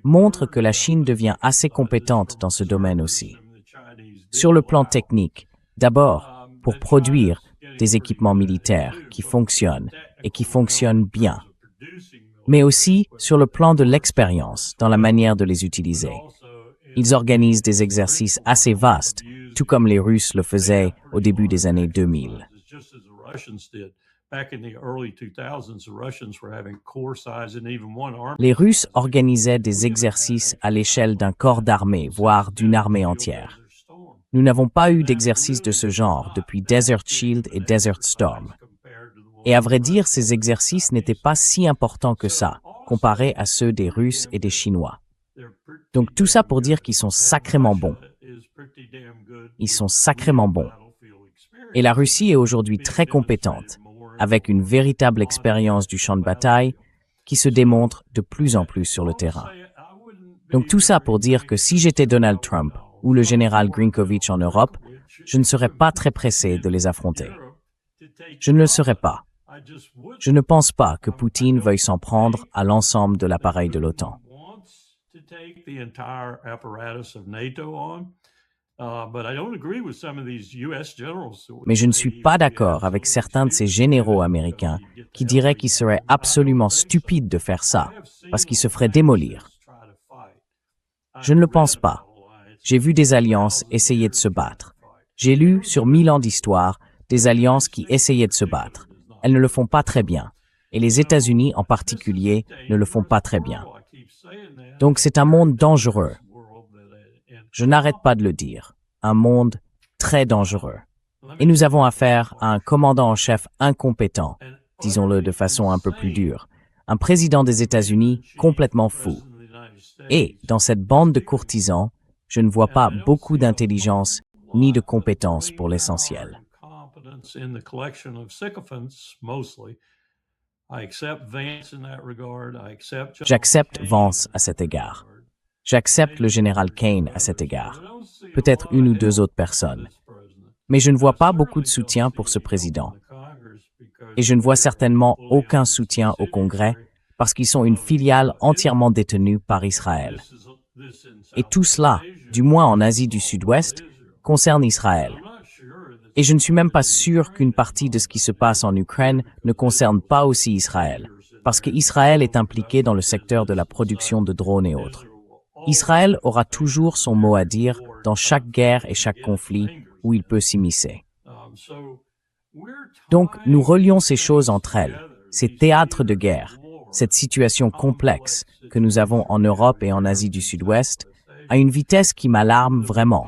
montrent que la Chine devient assez compétente dans ce domaine aussi. Sur le plan technique, d'abord, pour produire des équipements militaires qui fonctionnent et qui fonctionnent bien, mais aussi sur le plan de l'expérience dans la manière de les utiliser. Ils organisent des exercices assez vastes, tout comme les Russes le faisaient au début des années 2000. Les Russes organisaient des exercices à l'échelle d'un corps d'armée, voire d'une armée entière. Nous n'avons pas eu d'exercice de ce genre depuis Desert Shield et Desert Storm. Et à vrai dire, ces exercices n'étaient pas si importants que ça, comparés à ceux des Russes et des Chinois. Donc tout ça pour dire qu'ils sont sacrément bons. Ils sont sacrément bons. Et la Russie est aujourd'hui très compétente, avec une véritable expérience du champ de bataille qui se démontre de plus en plus sur le terrain. Donc tout ça pour dire que si j'étais Donald Trump ou le général Grinkovich en Europe, je ne serais pas très pressé de les affronter. Je ne le serais pas. Je ne pense pas que Poutine veuille s'en prendre à l'ensemble de l'appareil de l'OTAN. Mais je ne suis pas d'accord avec certains de ces généraux américains qui diraient qu'il serait absolument stupide de faire ça, parce qu'ils se feraient démolir. Je ne le pense pas. J'ai vu des alliances essayer de se battre. J'ai lu sur 1000 ans d'histoire des alliances qui essayaient de se battre. Elles ne le font pas très bien. Et les États-Unis en particulier ne le font pas très bien. Donc c'est un monde dangereux. Je n'arrête pas de le dire. Un monde très dangereux. Et nous avons affaire à un commandant en chef incompétent, disons-le de façon un peu plus dure, un président des États-Unis complètement fou. Et dans cette bande de courtisans, je ne vois pas beaucoup d'intelligence ni de compétence pour l'essentiel. J'accepte Vance à cet égard. J'accepte le général Kane à cet égard. Peut-être une ou deux autres personnes. Mais je ne vois pas beaucoup de soutien pour ce président. Et je ne vois certainement aucun soutien au Congrès parce qu'ils sont une filiale entièrement détenue par Israël. Et tout cela, du moins en Asie du Sud-Ouest, concerne Israël. Et je ne suis même pas sûr qu'une partie de ce qui se passe en Ukraine ne concerne pas aussi Israël, parce qu'Israël est impliqué dans le secteur de la production de drones et autres. Israël aura toujours son mot à dire dans chaque guerre et chaque conflit où il peut s'immiscer. Donc, nous relions ces choses entre elles, ces théâtres de guerre, cette situation complexe que nous avons en Europe et en Asie du Sud-Ouest, à une vitesse qui m'alarme vraiment.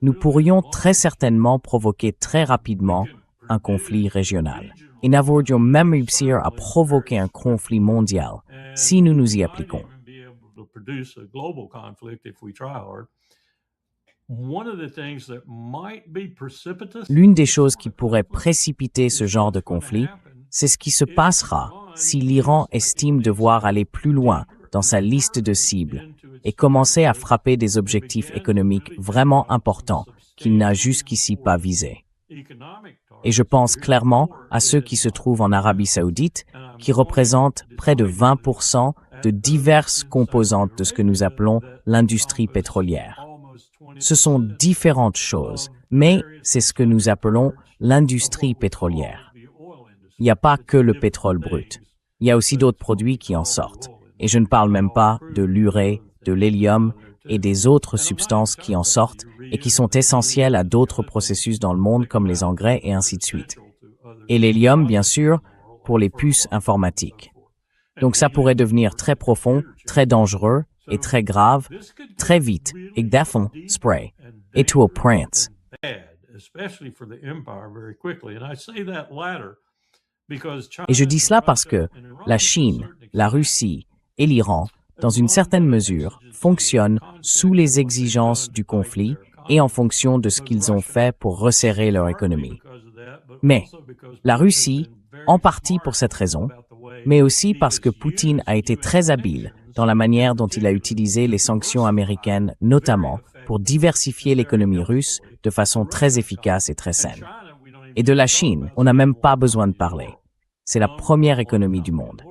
Nous pourrions très certainement provoquer très rapidement un conflit régional. Et n'aurions même réussi à provoquer un conflit mondial si nous nous y appliquons. L'une des choses qui pourrait précipiter ce genre de conflit, c'est ce qui se passera si l'Iran estime devoir aller plus loin dans sa liste de cibles et commencer à frapper des objectifs économiques vraiment importants qu'il n'a jusqu'ici pas visés. Et je pense clairement à ceux qui se trouvent en Arabie Saoudite, qui représentent près de 20% de diverses composantes de ce que nous appelons l'industrie pétrolière. Ce sont différentes choses, mais c'est ce que nous appelons l'industrie pétrolière. Il n'y a pas que le pétrole brut. Il y a aussi d'autres produits qui en sortent. Et je ne parle même pas de l'urée, de l'hélium et des autres substances qui en sortent et qui sont essentielles à d'autres processus dans le monde comme les engrais et ainsi de suite. Et l'hélium, bien sûr, pour les puces informatiques. Donc ça pourrait devenir très profond, très dangereux et très grave, très vite, et défend spray, et tout au prince. Et je dis cela parce que la Chine, la Russie et l'Iran, dans une certaine mesure, fonctionnent sous les exigences du conflit et en fonction de ce qu'ils ont fait pour resserrer leur économie. Mais la Russie, en partie pour cette raison, mais aussi parce que Poutine a été très habile dans la manière dont il a utilisé les sanctions américaines, notamment pour diversifier l'économie russe de façon très efficace et très saine. Et de la Chine, on n'a même pas besoin de parler. C'est la première économie du monde.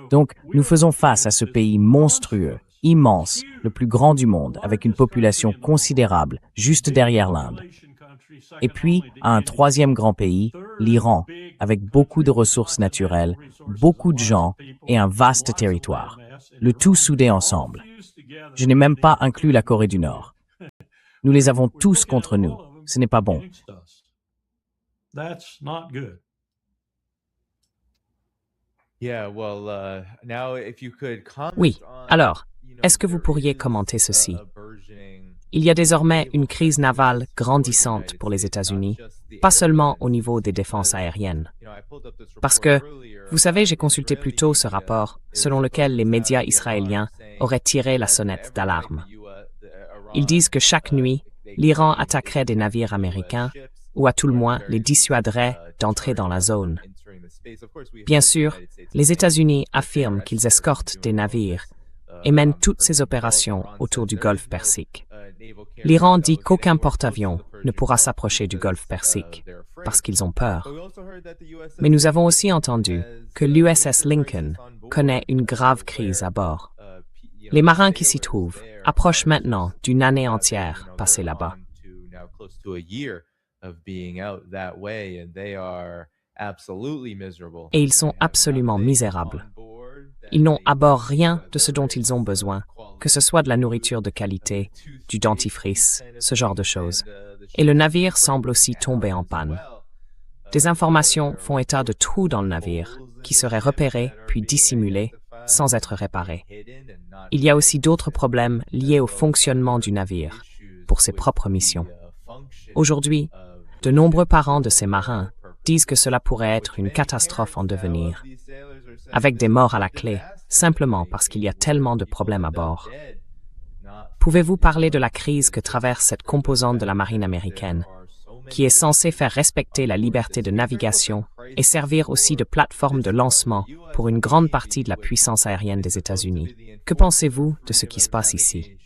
Donc, nous faisons face à ce pays monstrueux, immense, le plus grand du monde, avec une population considérable, juste derrière l'Inde. Et puis, à un troisième grand pays, l'Iran, avec beaucoup de ressources naturelles, beaucoup de gens et un vaste territoire. Le tout soudé ensemble. Je n'ai même pas inclus la Corée du Nord. Nous les avons tous contre nous. Ce n'est pas bon. Oui, alors, est-ce que vous pourriez commenter ceci? Il y a désormais une crise navale grandissante pour les États-Unis, pas seulement au niveau des défenses aériennes. Parce que, vous savez, j'ai consulté plus tôt ce rapport selon lequel les médias israéliens auraient tiré la sonnette d'alarme. Ils disent que chaque nuit, l'Iran attaquerait des navires américains ou à tout le moins les dissuaderait d'entrer dans la zone. Bien sûr, les États-Unis affirment qu'ils escortent des navires et mènent toutes ces opérations autour du golfe Persique. L'Iran dit qu'aucun porte-avions ne pourra s'approcher du golfe Persique parce qu'ils ont peur. Mais nous avons aussi entendu que l'USS Lincoln connaît une grave crise à bord. Les marins qui s'y trouvent approchent maintenant d'une année entière passée là-bas. Et ils sont absolument misérables. Ils n'ont à bord rien de ce dont ils ont besoin, que ce soit de la nourriture de qualité, du dentifrice, ce genre de choses. Et le navire semble aussi tomber en panne. Des informations font état de trous dans le navire, qui seraient repérés puis dissimulés, sans être réparés. Il y a aussi d'autres problèmes liés au fonctionnement du navire, pour ses propres missions. Aujourd'hui, de nombreux parents de ces marins disent que cela pourrait être une catastrophe en devenir, avec des morts à la clé, simplement parce qu'il y a tellement de problèmes à bord. Pouvez-vous parler de la crise que traverse cette composante de la marine américaine, qui est censée faire respecter la liberté de navigation et servir aussi de plateforme de lancement pour une grande partie de la puissance aérienne des États-Unis? Que pensez-vous de ce qui se passe ici?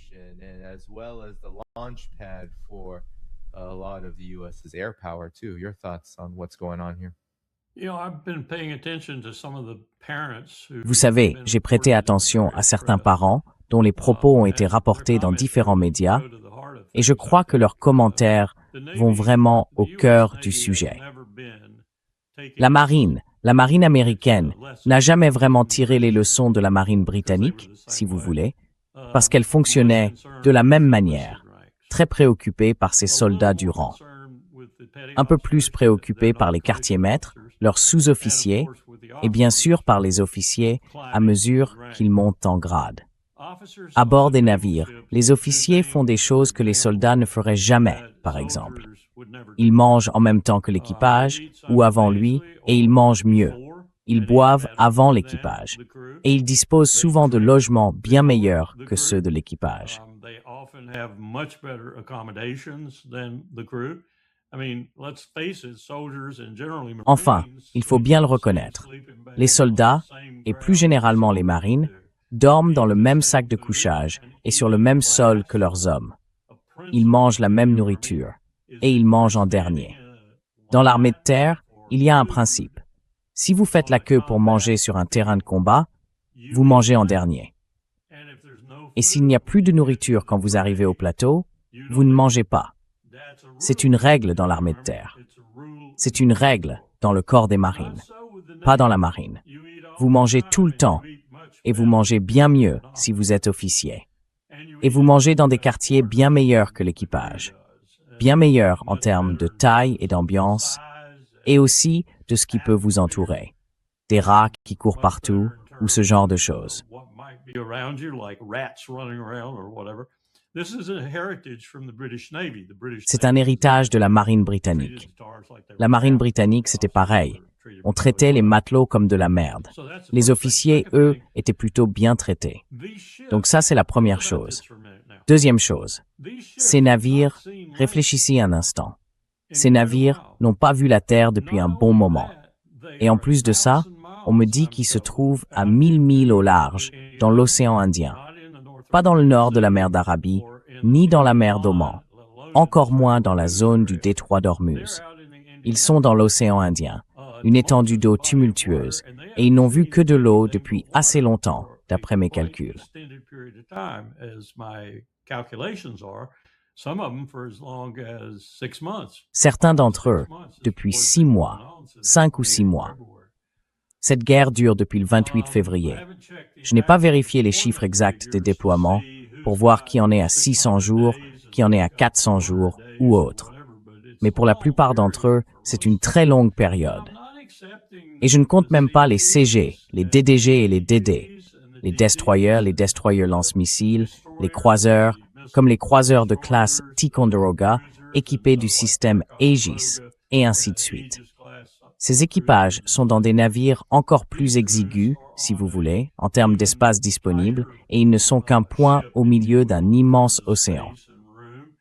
Vous savez, j'ai prêté attention à certains parents dont les propos ont été rapportés dans différents médias, et je crois que leurs commentaires vont vraiment au cœur du sujet. La marine américaine n'a jamais vraiment tiré les leçons de la marine britannique, si vous voulez, parce qu'elle fonctionnait de la même manière, très préoccupée par ses soldats du rang, un peu plus préoccupée par les quartiers-maîtres, leurs sous-officiers, et bien sûr par les officiers à mesure qu'ils montent en grade. À bord des navires, les officiers font des choses que les soldats ne feraient jamais, par exemple. Ils mangent en même temps que l'équipage, ou avant lui, et ils mangent mieux. Ils boivent avant l'équipage. Et ils disposent souvent de logements bien meilleurs que ceux de l'équipage. Enfin, il faut bien le reconnaître. Les soldats, et plus généralement les marines, dorment dans le même sac de couchage et sur le même sol que leurs hommes. Ils mangent la même nourriture, et ils mangent en dernier. Dans l'armée de terre, il y a un principe. Si vous faites la queue pour manger sur un terrain de combat, vous mangez en dernier. Et s'il n'y a plus de nourriture quand vous arrivez au plateau, vous ne mangez pas. C'est une règle dans l'armée de terre. C'est une règle dans le corps des marines, pas dans la marine. Vous mangez tout le temps, et vous mangez bien mieux si vous êtes officier. Et vous mangez dans des quartiers bien meilleurs que l'équipage. Bien meilleurs en termes de taille et d'ambiance, et aussi de ce qui peut vous entourer. Des rats qui courent partout, ou ce genre de choses. C'est un héritage de la marine britannique. La marine britannique, c'était pareil. On traitait les matelots comme de la merde. Les officiers, eux, étaient plutôt bien traités. Donc ça, c'est la première chose. Deuxième chose, ces navires, réfléchissez un instant. Ces navires n'ont pas vu la terre depuis un bon moment. Et en plus de ça, on me dit qu'ils se trouvent à 1000 milles au large, dans l'océan Indien. Pas dans le nord de la mer d'Arabie, ni dans la mer d'Oman, encore moins dans la zone du détroit d'Ormuz. Ils sont dans l'océan Indien, une étendue d'eau tumultueuse, et ils n'ont vu que de l'eau depuis assez longtemps, d'après mes calculs. Certains d'entre eux, depuis 6 mois, 5 ou 6 mois. Cette guerre dure depuis le 28 février. Je n'ai pas vérifié les chiffres exacts des déploiements pour voir qui en est à 600 jours, qui en est à 400 jours ou autre. Mais pour la plupart d'entre eux, c'est une très longue période. Et je ne compte même pas les CG, les DDG et les DD, les destroyers lance-missiles, les croiseurs, comme les croiseurs de classe Ticonderoga, équipés du système Aegis, et ainsi de suite. Ces équipages sont dans des navires encore plus exigus, si vous voulez, en termes d'espace disponible, et ils ne sont qu'un point au milieu d'un immense océan.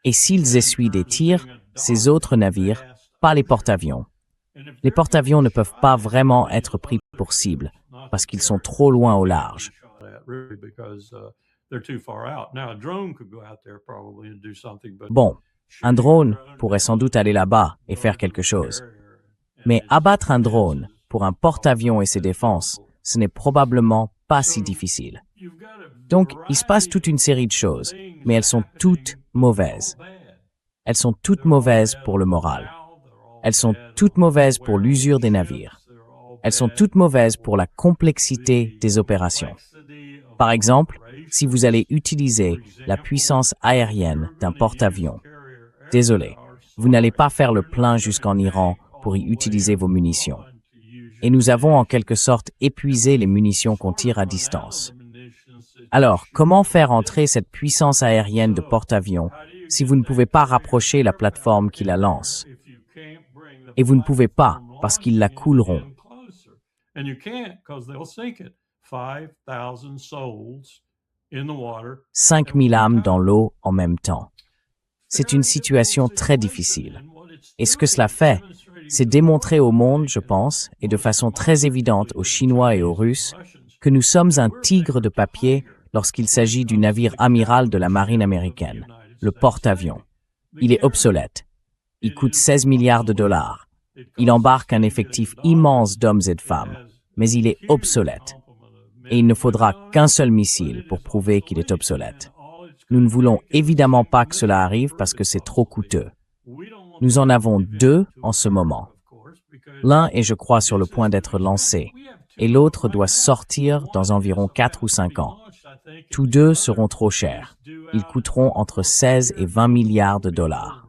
Et s'ils essuient des tirs, ces autres navires, pas les porte-avions. Les porte-avions ne peuvent pas vraiment être pris pour cible, parce qu'ils sont trop loin au large. Bon, un drone pourrait sans doute aller là-bas et faire quelque chose. Mais abattre un drone pour un porte-avions et ses défenses, ce n'est probablement pas si difficile. Donc, il se passe toute une série de choses, mais elles sont toutes mauvaises. Elles sont toutes mauvaises pour le moral. Elles sont toutes mauvaises pour l'usure des navires. Elles sont toutes mauvaises pour la complexité des opérations. Par exemple, si vous allez utiliser la puissance aérienne d'un porte-avions, désolé, vous n'allez pas faire le plein jusqu'en Iran pour y utiliser vos munitions. Et nous avons en quelque sorte épuisé les munitions qu'on tire à distance. Alors, comment faire entrer cette puissance aérienne de porte-avions si vous ne pouvez pas rapprocher la plateforme qui la lance? Et vous ne pouvez pas, parce qu'ils la couleront. 5000 âmes dans l'eau en même temps. C'est une situation très difficile. Et ce que cela fait, c'est démontrer au monde, je pense, et de façon très évidente aux Chinois et aux Russes, que nous sommes un tigre de papier lorsqu'il s'agit du navire amiral de la marine américaine, le porte-avions. Il est obsolète. Il coûte 16 milliards de dollars. Il embarque un effectif immense d'hommes et de femmes, mais il est obsolète. Et il ne faudra qu'un seul missile pour prouver qu'il est obsolète. Nous ne voulons évidemment pas que cela arrive parce que c'est trop coûteux. Nous en avons deux en ce moment. L'un est, je crois, sur le point d'être lancé, et l'autre doit sortir dans environ 4 ou 5 ans. Tous deux seront trop chers. Ils coûteront entre 16 et 20 milliards de dollars.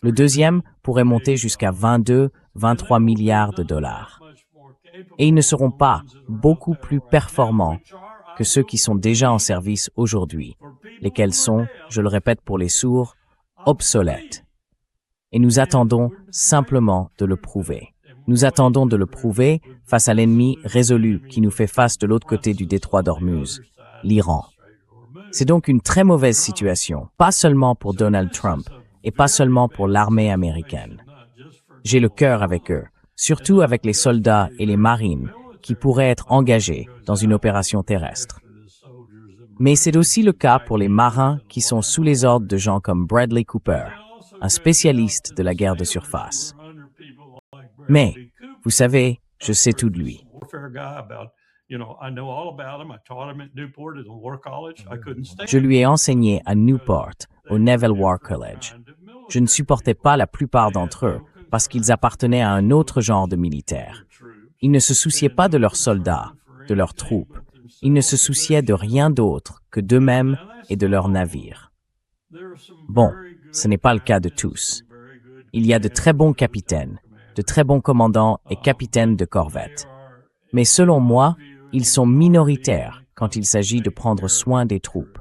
Le deuxième pourrait monter jusqu'à 22, 23 milliards de dollars. Et ils ne seront pas beaucoup plus performants que ceux qui sont déjà en service aujourd'hui, lesquels sont, je le répète pour les sourds, obsolètes. Et nous attendons simplement de le prouver. Nous attendons de le prouver face à l'ennemi résolu qui nous fait face de l'autre côté du détroit d'Ormuz, l'Iran. C'est donc une très mauvaise situation, pas seulement pour Donald Trump et pas seulement pour l'armée américaine. J'ai le cœur avec eux, surtout avec les soldats et les marines qui pourraient être engagés dans une opération terrestre. Mais c'est aussi le cas pour les marins qui sont sous les ordres de gens comme Bradley Cooper, un spécialiste de la guerre de surface. Mais, vous savez, je sais tout de lui. Je lui ai enseigné à Newport, au Naval War College. Je ne supportais pas la plupart d'entre eux parce qu'ils appartenaient à un autre genre de militaire. Ils ne se souciaient pas de leurs soldats, de leurs troupes. Ils ne se souciaient de rien d'autre que d'eux-mêmes et de leurs navires. Bon, ce n'est pas le cas de tous. Il y a de très bons capitaines, de très bons commandants et capitaines de corvettes. Mais selon moi, ils sont minoritaires quand il s'agit de prendre soin des troupes.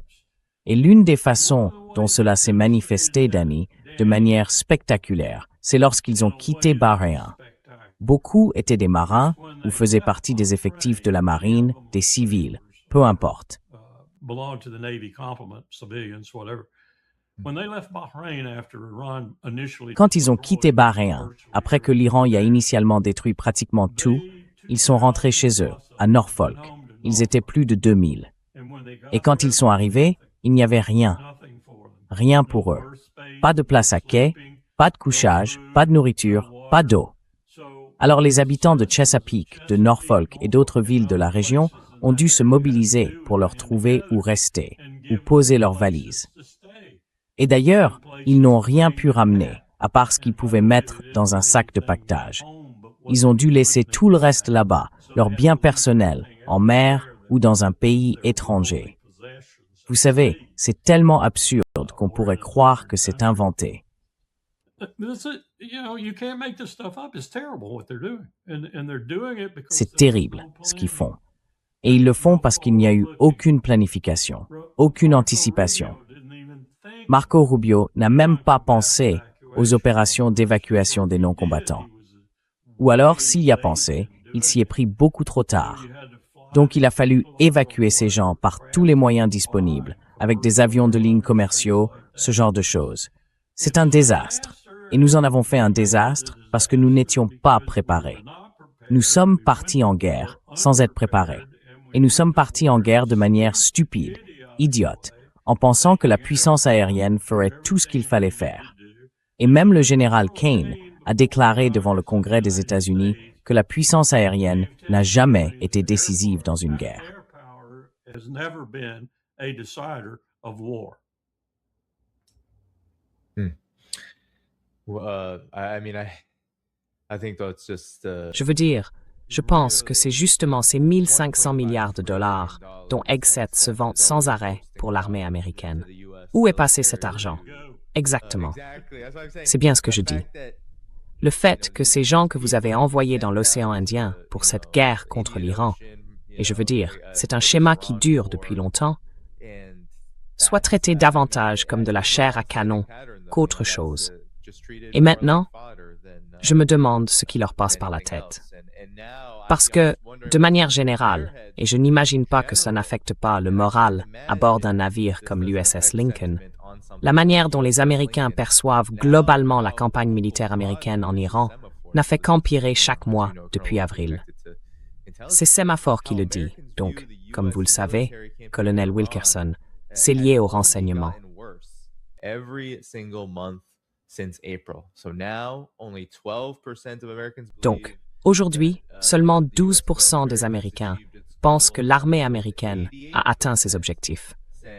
Et l'une des façons dont cela s'est manifesté, Danny, de manière spectaculaire, c'est lorsqu'ils ont quitté Bahreïn. Beaucoup étaient des marins ou faisaient partie des effectifs de la marine, des civils, peu importe. Quand ils ont quitté Bahreïn, après que l'Iran y a initialement détruit pratiquement tout, ils sont rentrés chez eux, à Norfolk. Ils étaient plus de 2000. Et quand ils sont arrivés, il n'y avait rien. Rien pour eux. Pas de place à quai, pas de couchage, pas de nourriture, pas d'eau. Alors les habitants de Chesapeake, de Norfolk et d'autres villes de la région ont dû se mobiliser pour leur trouver où rester, ou poser leurs valises. Et d'ailleurs, ils n'ont rien pu ramener, à part ce qu'ils pouvaient mettre dans un sac de paquetage. Ils ont dû laisser tout le reste là-bas, leurs biens personnels, en mer ou dans un pays étranger. Vous savez, c'est tellement absurde qu'on pourrait croire que c'est inventé. C'est terrible ce qu'ils font. Et ils le font parce qu'il n'y a eu aucune planification, aucune anticipation. Marco Rubio n'a même pas pensé aux opérations d'évacuation des non-combattants. Ou alors, s'il y a pensé, il s'y est pris beaucoup trop tard. Donc il a fallu évacuer ces gens par tous les moyens disponibles, avec des avions de ligne commerciaux, ce genre de choses. C'est un désastre. Et nous en avons fait un désastre parce que nous n'étions pas préparés. Nous sommes partis en guerre sans être préparés. Et nous sommes partis en guerre de manière stupide, idiote, en pensant que la puissance aérienne ferait tout ce qu'il fallait faire. Et même le général Kane a déclaré devant le Congrès des États-Unis que la puissance aérienne n'a jamais été décisive dans une guerre. Je veux dire, je pense que c'est justement ces 1500 milliards de dollars dont Exet se vante sans arrêt pour l'armée américaine. Où est passé cet argent? Exactement. C'est bien ce que je dis. Le fait que ces gens que vous avez envoyés dans l'océan Indien pour cette guerre contre l'Iran, et je veux dire, c'est un schéma qui dure depuis longtemps, soient traités davantage comme de la chair à canon qu'autre chose. Et maintenant, je me demande ce qui leur passe par la tête. Parce que, de manière générale, et je n'imagine pas que ça n'affecte pas le moral à bord d'un navire comme l'USS Lincoln, la manière dont les Américains perçoivent globalement la campagne militaire américaine en Iran n'a fait qu'empirer chaque mois depuis avril. C'est Semaphore qui le dit, donc, comme vous le savez, colonel Wilkerson, c'est lié au renseignement. Donc, aujourd'hui, seulement 12% des Américains pensent que l'armée américaine a atteint ses objectifs.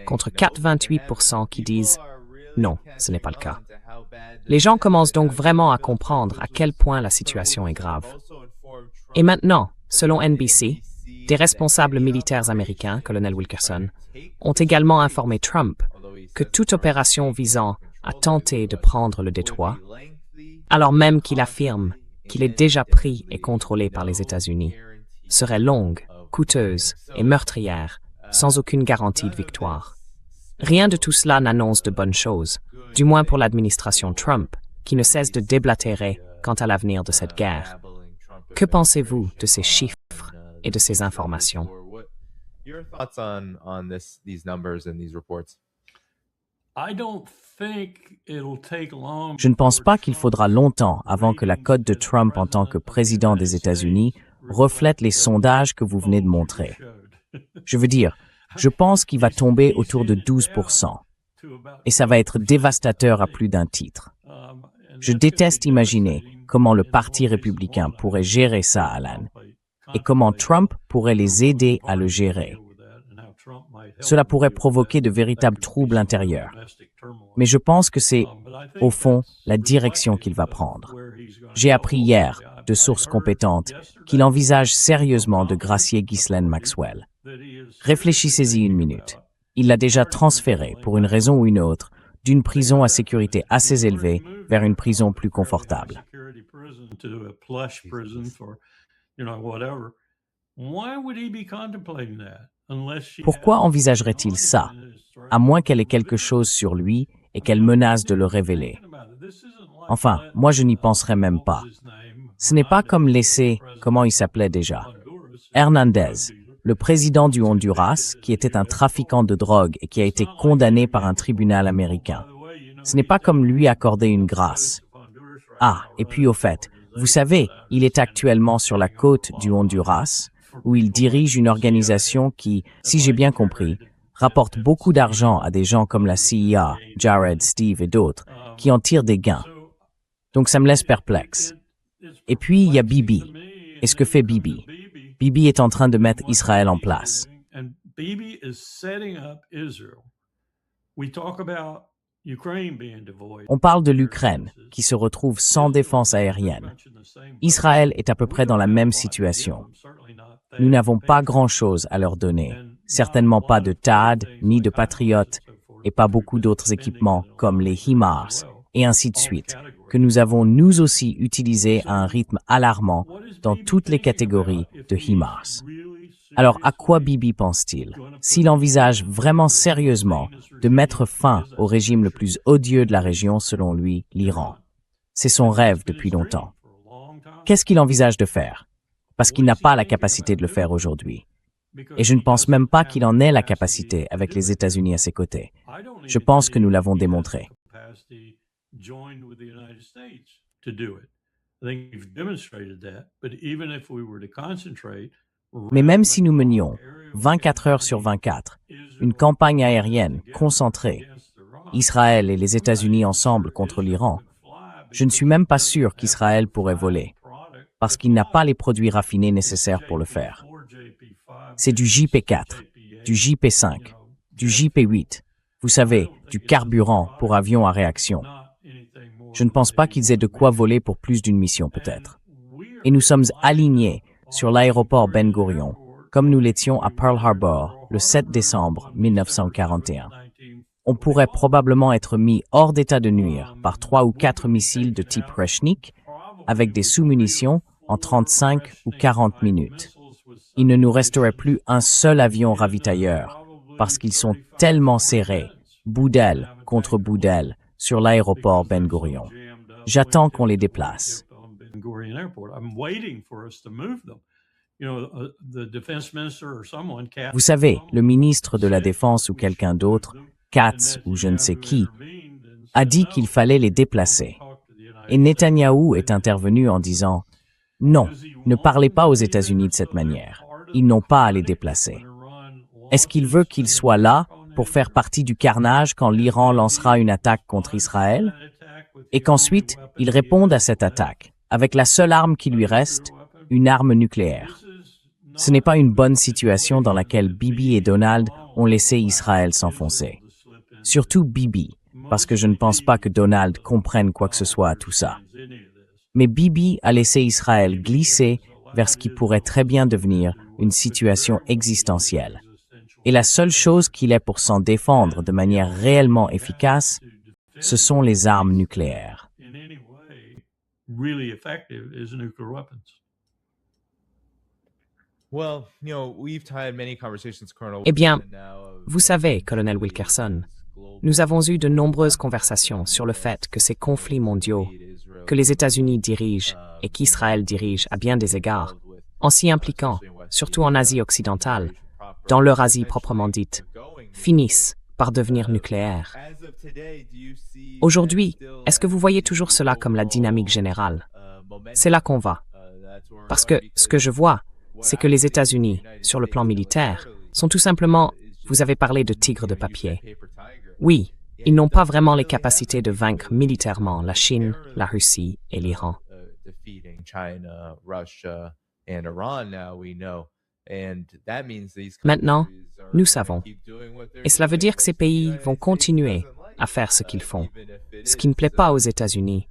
contre 4,28% qui disent non, ce n'est pas le cas. Les gens commencent donc vraiment à comprendre à quel point la situation est grave. Et maintenant, selon NBC, des responsables militaires américains, colonel Wilkerson, ont également informé Trump que toute opération visant à tenter de prendre le détroit, alors même qu'il affirme qu'il est déjà pris et contrôlé par les États-Unis, serait longue, coûteuse et meurtrière, sans aucune garantie de victoire. Rien de tout cela n'annonce de bonnes choses, du moins pour l'administration Trump, qui ne cesse de déblatérer quant à l'avenir de cette guerre. Que pensez-vous de ces chiffres et de ces informations? Your thoughts on these numbers and these reports? Je ne pense pas qu'il faudra longtemps avant que la cote de Trump en tant que président des États-Unis reflète les sondages que vous venez de montrer. Je veux dire, je pense qu'il va tomber autour de 12%. Et ça va être dévastateur à plus d'un titre. Je déteste imaginer comment le Parti républicain pourrait gérer ça, Alan, et comment Trump pourrait les aider à le gérer. Cela pourrait provoquer de véritables troubles intérieurs. Mais je pense que c'est, au fond, la direction qu'il va prendre. J'ai appris hier, de sources compétentes, qu'il envisage sérieusement de gracier Ghislaine Maxwell. Réfléchissez-y une minute. Il l'a déjà transférée, pour une raison ou une autre, d'une prison à sécurité assez élevée vers une prison plus confortable. Pourquoi envisagerait-il ça, à moins qu'elle ait quelque chose sur lui et qu'elle menace de le révéler? Enfin, moi je n'y penserais même pas. Ce n'est pas comme laisser, comment il s'appelait déjà? Hernandez, le président du Honduras, qui était un trafiquant de drogue et qui a été condamné par un tribunal américain. Ce n'est pas comme lui accorder une grâce. Ah, et puis au fait, vous savez, il est actuellement sur la côte du Honduras, où il dirige une organisation qui, si j'ai bien compris, rapporte beaucoup d'argent à des gens comme la CIA, Jared, Steve et d'autres, qui en tirent des gains. Donc ça me laisse perplexe. Et puis il y a Bibi. Et ce que fait Bibi? Bibi est en train de mettre Israël en place. On parle de l'Ukraine, qui se retrouve sans défense aérienne. Israël est à peu près dans la même situation. Nous n'avons pas grand-chose à leur donner, certainement pas de THAAD, ni de Patriotes, et pas beaucoup d'autres équipements comme les HIMARS, et ainsi de suite, que nous avons nous aussi utilisés à un rythme alarmant dans toutes les catégories de HIMARS. Alors à quoi Bibi pense-t-il? S'il envisage vraiment sérieusement de mettre fin au régime le plus odieux de la région selon lui, l'Iran. C'est son rêve depuis longtemps. Qu'est-ce qu'il envisage de faire? Parce qu'il n'a pas la capacité de le faire aujourd'hui. Et je ne pense même pas qu'il en ait la capacité avec les États-Unis à ses côtés. Je pense que nous l'avons démontré. Mais même si nous menions, 24 heures sur 24, une campagne aérienne concentrée, Israël et les États-Unis ensemble contre l'Iran, je ne suis même pas sûr qu'Israël pourrait voler, parce qu'il n'a pas les produits raffinés nécessaires pour le faire. C'est du JP4, du JP5, du JP8, vous savez, du carburant pour avions à réaction. Je ne pense pas qu'ils aient de quoi voler pour plus d'une mission peut-être. Et nous sommes alignés sur l'aéroport Ben Gurion, comme nous l'étions à Pearl Harbor le 7 décembre 1941. On pourrait probablement être mis hors d'état de nuire par 3 ou 4 missiles de type Reshnik, avec des sous-munitions en 35 ou 40 minutes. Il ne nous resterait plus un seul avion ravitailleur, parce qu'ils sont tellement serrés, bout d'aile contre bout d'aile, sur l'aéroport Ben Gurion. J'attends qu'on les déplace. Vous savez, le ministre de la Défense ou quelqu'un d'autre, Katz ou je ne sais qui, a dit qu'il fallait les déplacer. Et Netanyahou est intervenu en disant « Non, ne parlez pas aux États-Unis de cette manière. Ils n'ont pas à les déplacer. » Est-ce qu'il veut qu'ils soient là pour faire partie du carnage quand l'Iran lancera une attaque contre Israël? Et qu'ensuite, ils répondent à cette attaque, avec la seule arme qui lui reste, une arme nucléaire. Ce n'est pas une bonne situation dans laquelle Bibi et Donald ont laissé Israël s'enfoncer. Surtout Bibi, parce que je ne pense pas que Donald comprenne quoi que ce soit à tout ça. Mais Bibi a laissé Israël glisser vers ce qui pourrait très bien devenir une situation existentielle. Et la seule chose qu'il ait pour s'en défendre de manière réellement efficace, ce sont les armes nucléaires. Eh bien, vous savez, colonel Wilkerson, nous avons eu de nombreuses conversations sur le fait que ces conflits mondiaux, que les États-Unis dirigent et qu'Israël dirige à bien des égards, en s'y impliquant, surtout en Asie occidentale, dans l'Eurasie proprement dite, finissent par devenir nucléaires. Aujourd'hui, est-ce que vous voyez toujours cela comme la dynamique générale? C'est là qu'on va. Parce que ce que je vois, c'est que les États-Unis, sur le plan militaire, sont tout simplement, vous avez parlé de tigres de papier. Oui, ils n'ont pas vraiment les capacités de vaincre militairement la Chine, la Russie et l'Iran. Maintenant, nous savons. Et cela veut dire que ces pays vont continuer à faire ce qu'ils font, ce qui ne plaît pas aux États-Unis,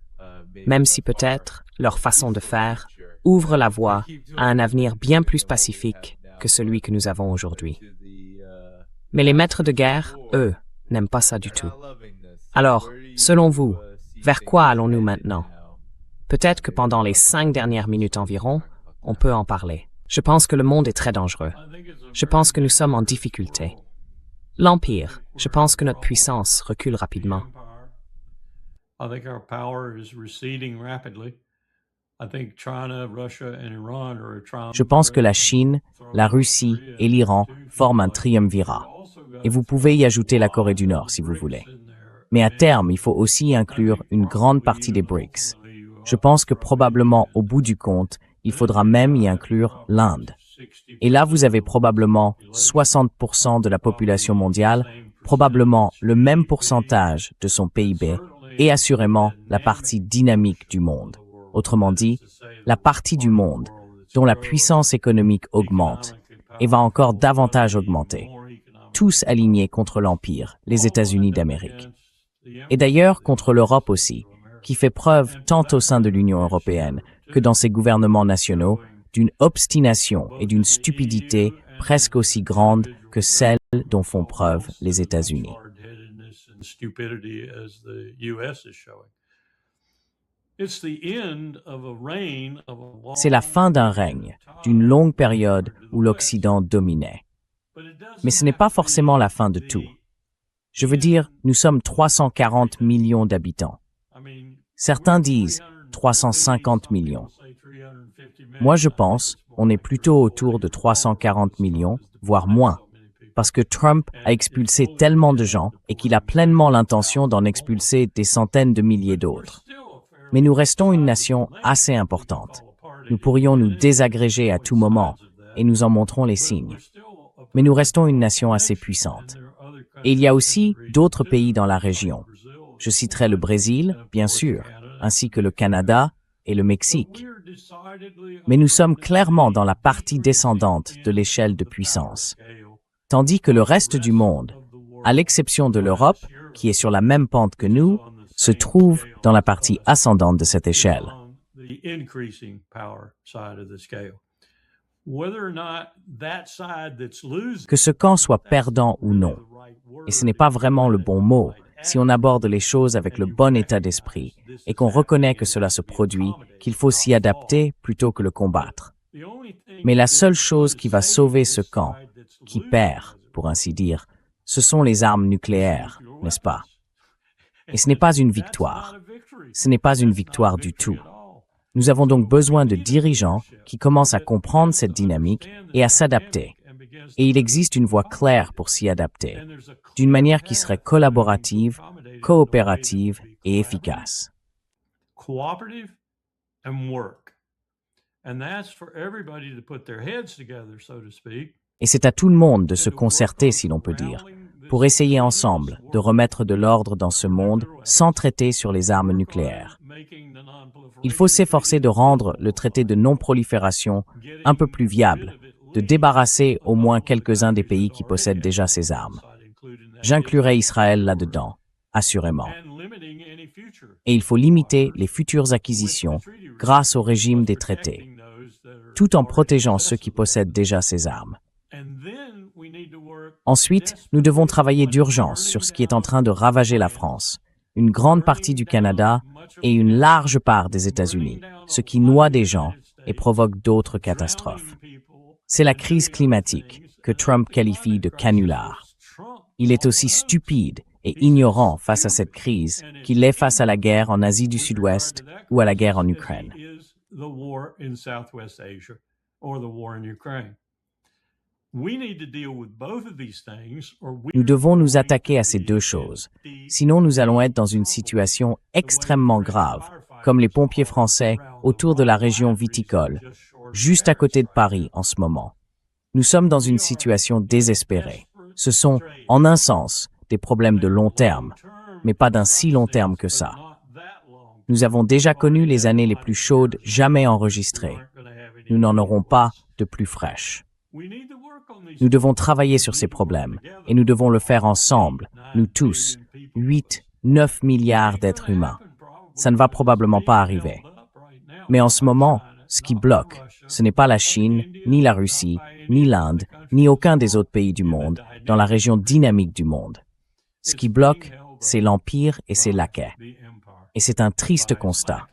même si peut-être leur façon de faire ouvre la voie à un avenir bien plus pacifique que celui que nous avons aujourd'hui. Mais les maîtres de guerre, eux, n'aiment pas ça du tout. Alors, selon vous, vers quoi allons-nous maintenant? Peut-être que pendant les 5 dernières minutes environ, on peut en parler. Je pense que le monde est très dangereux. Je pense que nous sommes en difficulté. L'Empire, je pense que notre puissance recule rapidement. Je pense que la Chine, la Russie et l'Iran forment un triumvirat. Et vous pouvez y ajouter la Corée du Nord si vous voulez. Mais à terme, il faut aussi inclure une grande partie des BRICS. Je pense que probablement, au bout du compte, il faudra même y inclure l'Inde. Et là, vous avez probablement 60% de la population mondiale, probablement le même pourcentage de son PIB, et assurément la partie dynamique du monde. Autrement dit, la partie du monde dont la puissance économique augmente et va encore davantage augmenter. Tous alignés contre l'Empire, les États-Unis d'Amérique. Et d'ailleurs contre l'Europe aussi, qui fait preuve tant au sein de l'Union européenne que dans ses gouvernements nationaux d'une obstination et d'une stupidité presque aussi grande que celle dont font preuve les États-Unis. C'est la fin d'un règne, d'une longue période où l'Occident dominait. Mais ce n'est pas forcément la fin de tout. Je veux dire, nous sommes 340 millions d'habitants. Certains disent 350 millions. Moi, je pense, on est plutôt autour de 340 millions, voire moins, parce que Trump a expulsé tellement de gens et qu'il a pleinement l'intention d'en expulser des centaines de milliers d'autres. Mais nous restons une nation assez importante. Nous pourrions nous désagréger à tout moment, et nous en montrons les signes. Mais nous restons une nation assez puissante. Et il y a aussi d'autres pays dans la région. Je citerai le Brésil, bien sûr, ainsi que le Canada et le Mexique. Mais nous sommes clairement dans la partie descendante de l'échelle de puissance. Tandis que le reste du monde, à l'exception de l'Europe, qui est sur la même pente que nous, se trouve dans la partie ascendante de cette échelle. Que ce camp soit perdant ou non, et ce n'est pas vraiment le bon mot si on aborde les choses avec le bon état d'esprit et qu'on reconnaît que cela se produit, qu'il faut s'y adapter plutôt que le combattre. Mais la seule chose qui va sauver ce camp, qui perd, pour ainsi dire, ce sont les armes nucléaires, n'est-ce pas? Et ce n'est pas une victoire. Ce n'est pas une victoire du tout. Nous avons donc besoin de dirigeants qui commencent à comprendre cette dynamique et à s'adapter. Et il existe une voie claire pour s'y adapter, d'une manière qui serait collaborative, coopérative et efficace. Et c'est à tout le monde de se concerter, si l'on peut dire, pour essayer ensemble de remettre de l'ordre dans ce monde sans traiter sur les armes nucléaires. Il faut s'efforcer de rendre le traité de non-prolifération un peu plus viable, de débarrasser au moins quelques-uns des pays qui possèdent déjà ces armes. J'inclurai Israël là-dedans, assurément. Et il faut limiter les futures acquisitions grâce au régime des traités, tout en protégeant ceux qui possèdent déjà ces armes. Ensuite, nous devons travailler d'urgence sur ce qui est en train de ravager la France, une grande partie du Canada et une large part des États-Unis, ce qui noie des gens et provoque d'autres catastrophes. C'est la crise climatique que Trump qualifie de canular. Il est aussi stupide et ignorant face à cette crise qu'il l'est face à la guerre en Asie du Sud-Ouest ou à la guerre en Ukraine. Nous devons nous attaquer à ces deux choses, sinon nous allons être dans une situation extrêmement grave, comme les pompiers français autour de la région viticole, juste à côté de Paris en ce moment. Nous sommes dans une situation désespérée. Ce sont, en un sens, des problèmes de long terme, mais pas d'un si long terme que ça. Nous avons déjà connu les années les plus chaudes jamais enregistrées. Nous n'en aurons pas de plus fraîches. Nous devons travailler sur ces problèmes, et nous devons le faire ensemble, nous tous, 8, 9 milliards d'êtres humains. Ça ne va probablement pas arriver. Mais en ce moment, ce qui bloque, ce n'est pas la Chine, ni la Russie, ni l'Inde, ni aucun des autres pays du monde, dans la région dynamique du monde. Ce qui bloque, c'est l'Empire et ses laquais. Et c'est un triste constat.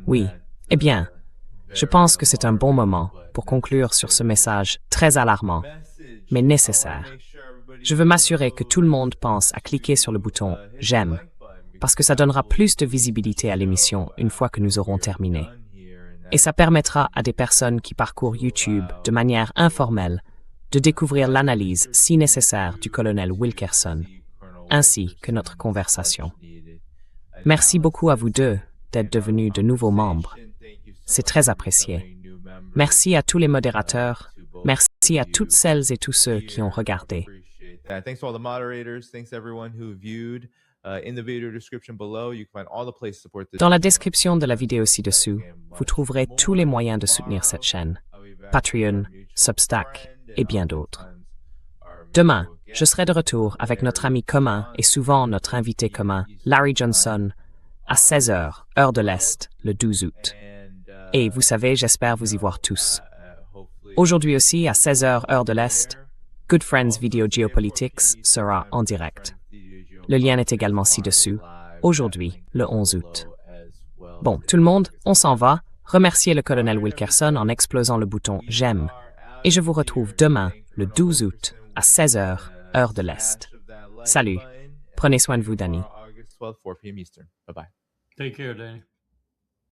Oui, eh bien, je pense que c'est un bon moment pour conclure sur ce message très alarmant, mais nécessaire. Je veux m'assurer que tout le monde pense à cliquer sur le bouton « J'aime », parce que ça donnera plus de visibilité à l'émission une fois que nous aurons terminé. Et ça permettra à des personnes qui parcourent YouTube de manière informelle de découvrir l'analyse si nécessaire du colonel Wilkerson, ainsi que notre conversation. Merci beaucoup à vous deux d'être devenus de nouveaux membres. C'est très apprécié. Merci à tous les modérateurs. Merci à toutes celles et tous ceux qui ont regardé. Thanks to all the moderators. Thanks to everyone who viewed. In the video description below, you can find all the places to support this. Dans la description de la vidéo ci-dessous, vous trouverez tous les moyens de soutenir cette chaîne. Patreon, Substack et bien d'autres. Demain, je serai de retour avec notre ami commun et souvent notre invité commun, Larry Johnson, à 16h, heure de l'Est, le 12 août. Et vous savez, j'espère vous y voir tous. Aujourd'hui aussi, à 16h, heure de l'Est, Good Friends Video Geopolitics sera en direct. Le lien est également ci-dessous, aujourd'hui, le 11 août. Bon, tout le monde, on s'en va. Remerciez le colonel Wilkerson en explosant le bouton « J'aime ». Et je vous retrouve demain, le 12 août, à 16h, heure de l'Est. Salut. Prenez soin de vous, Danny. August 12th, 4 p.m. Eastern. Bye-bye. Take care, Danny.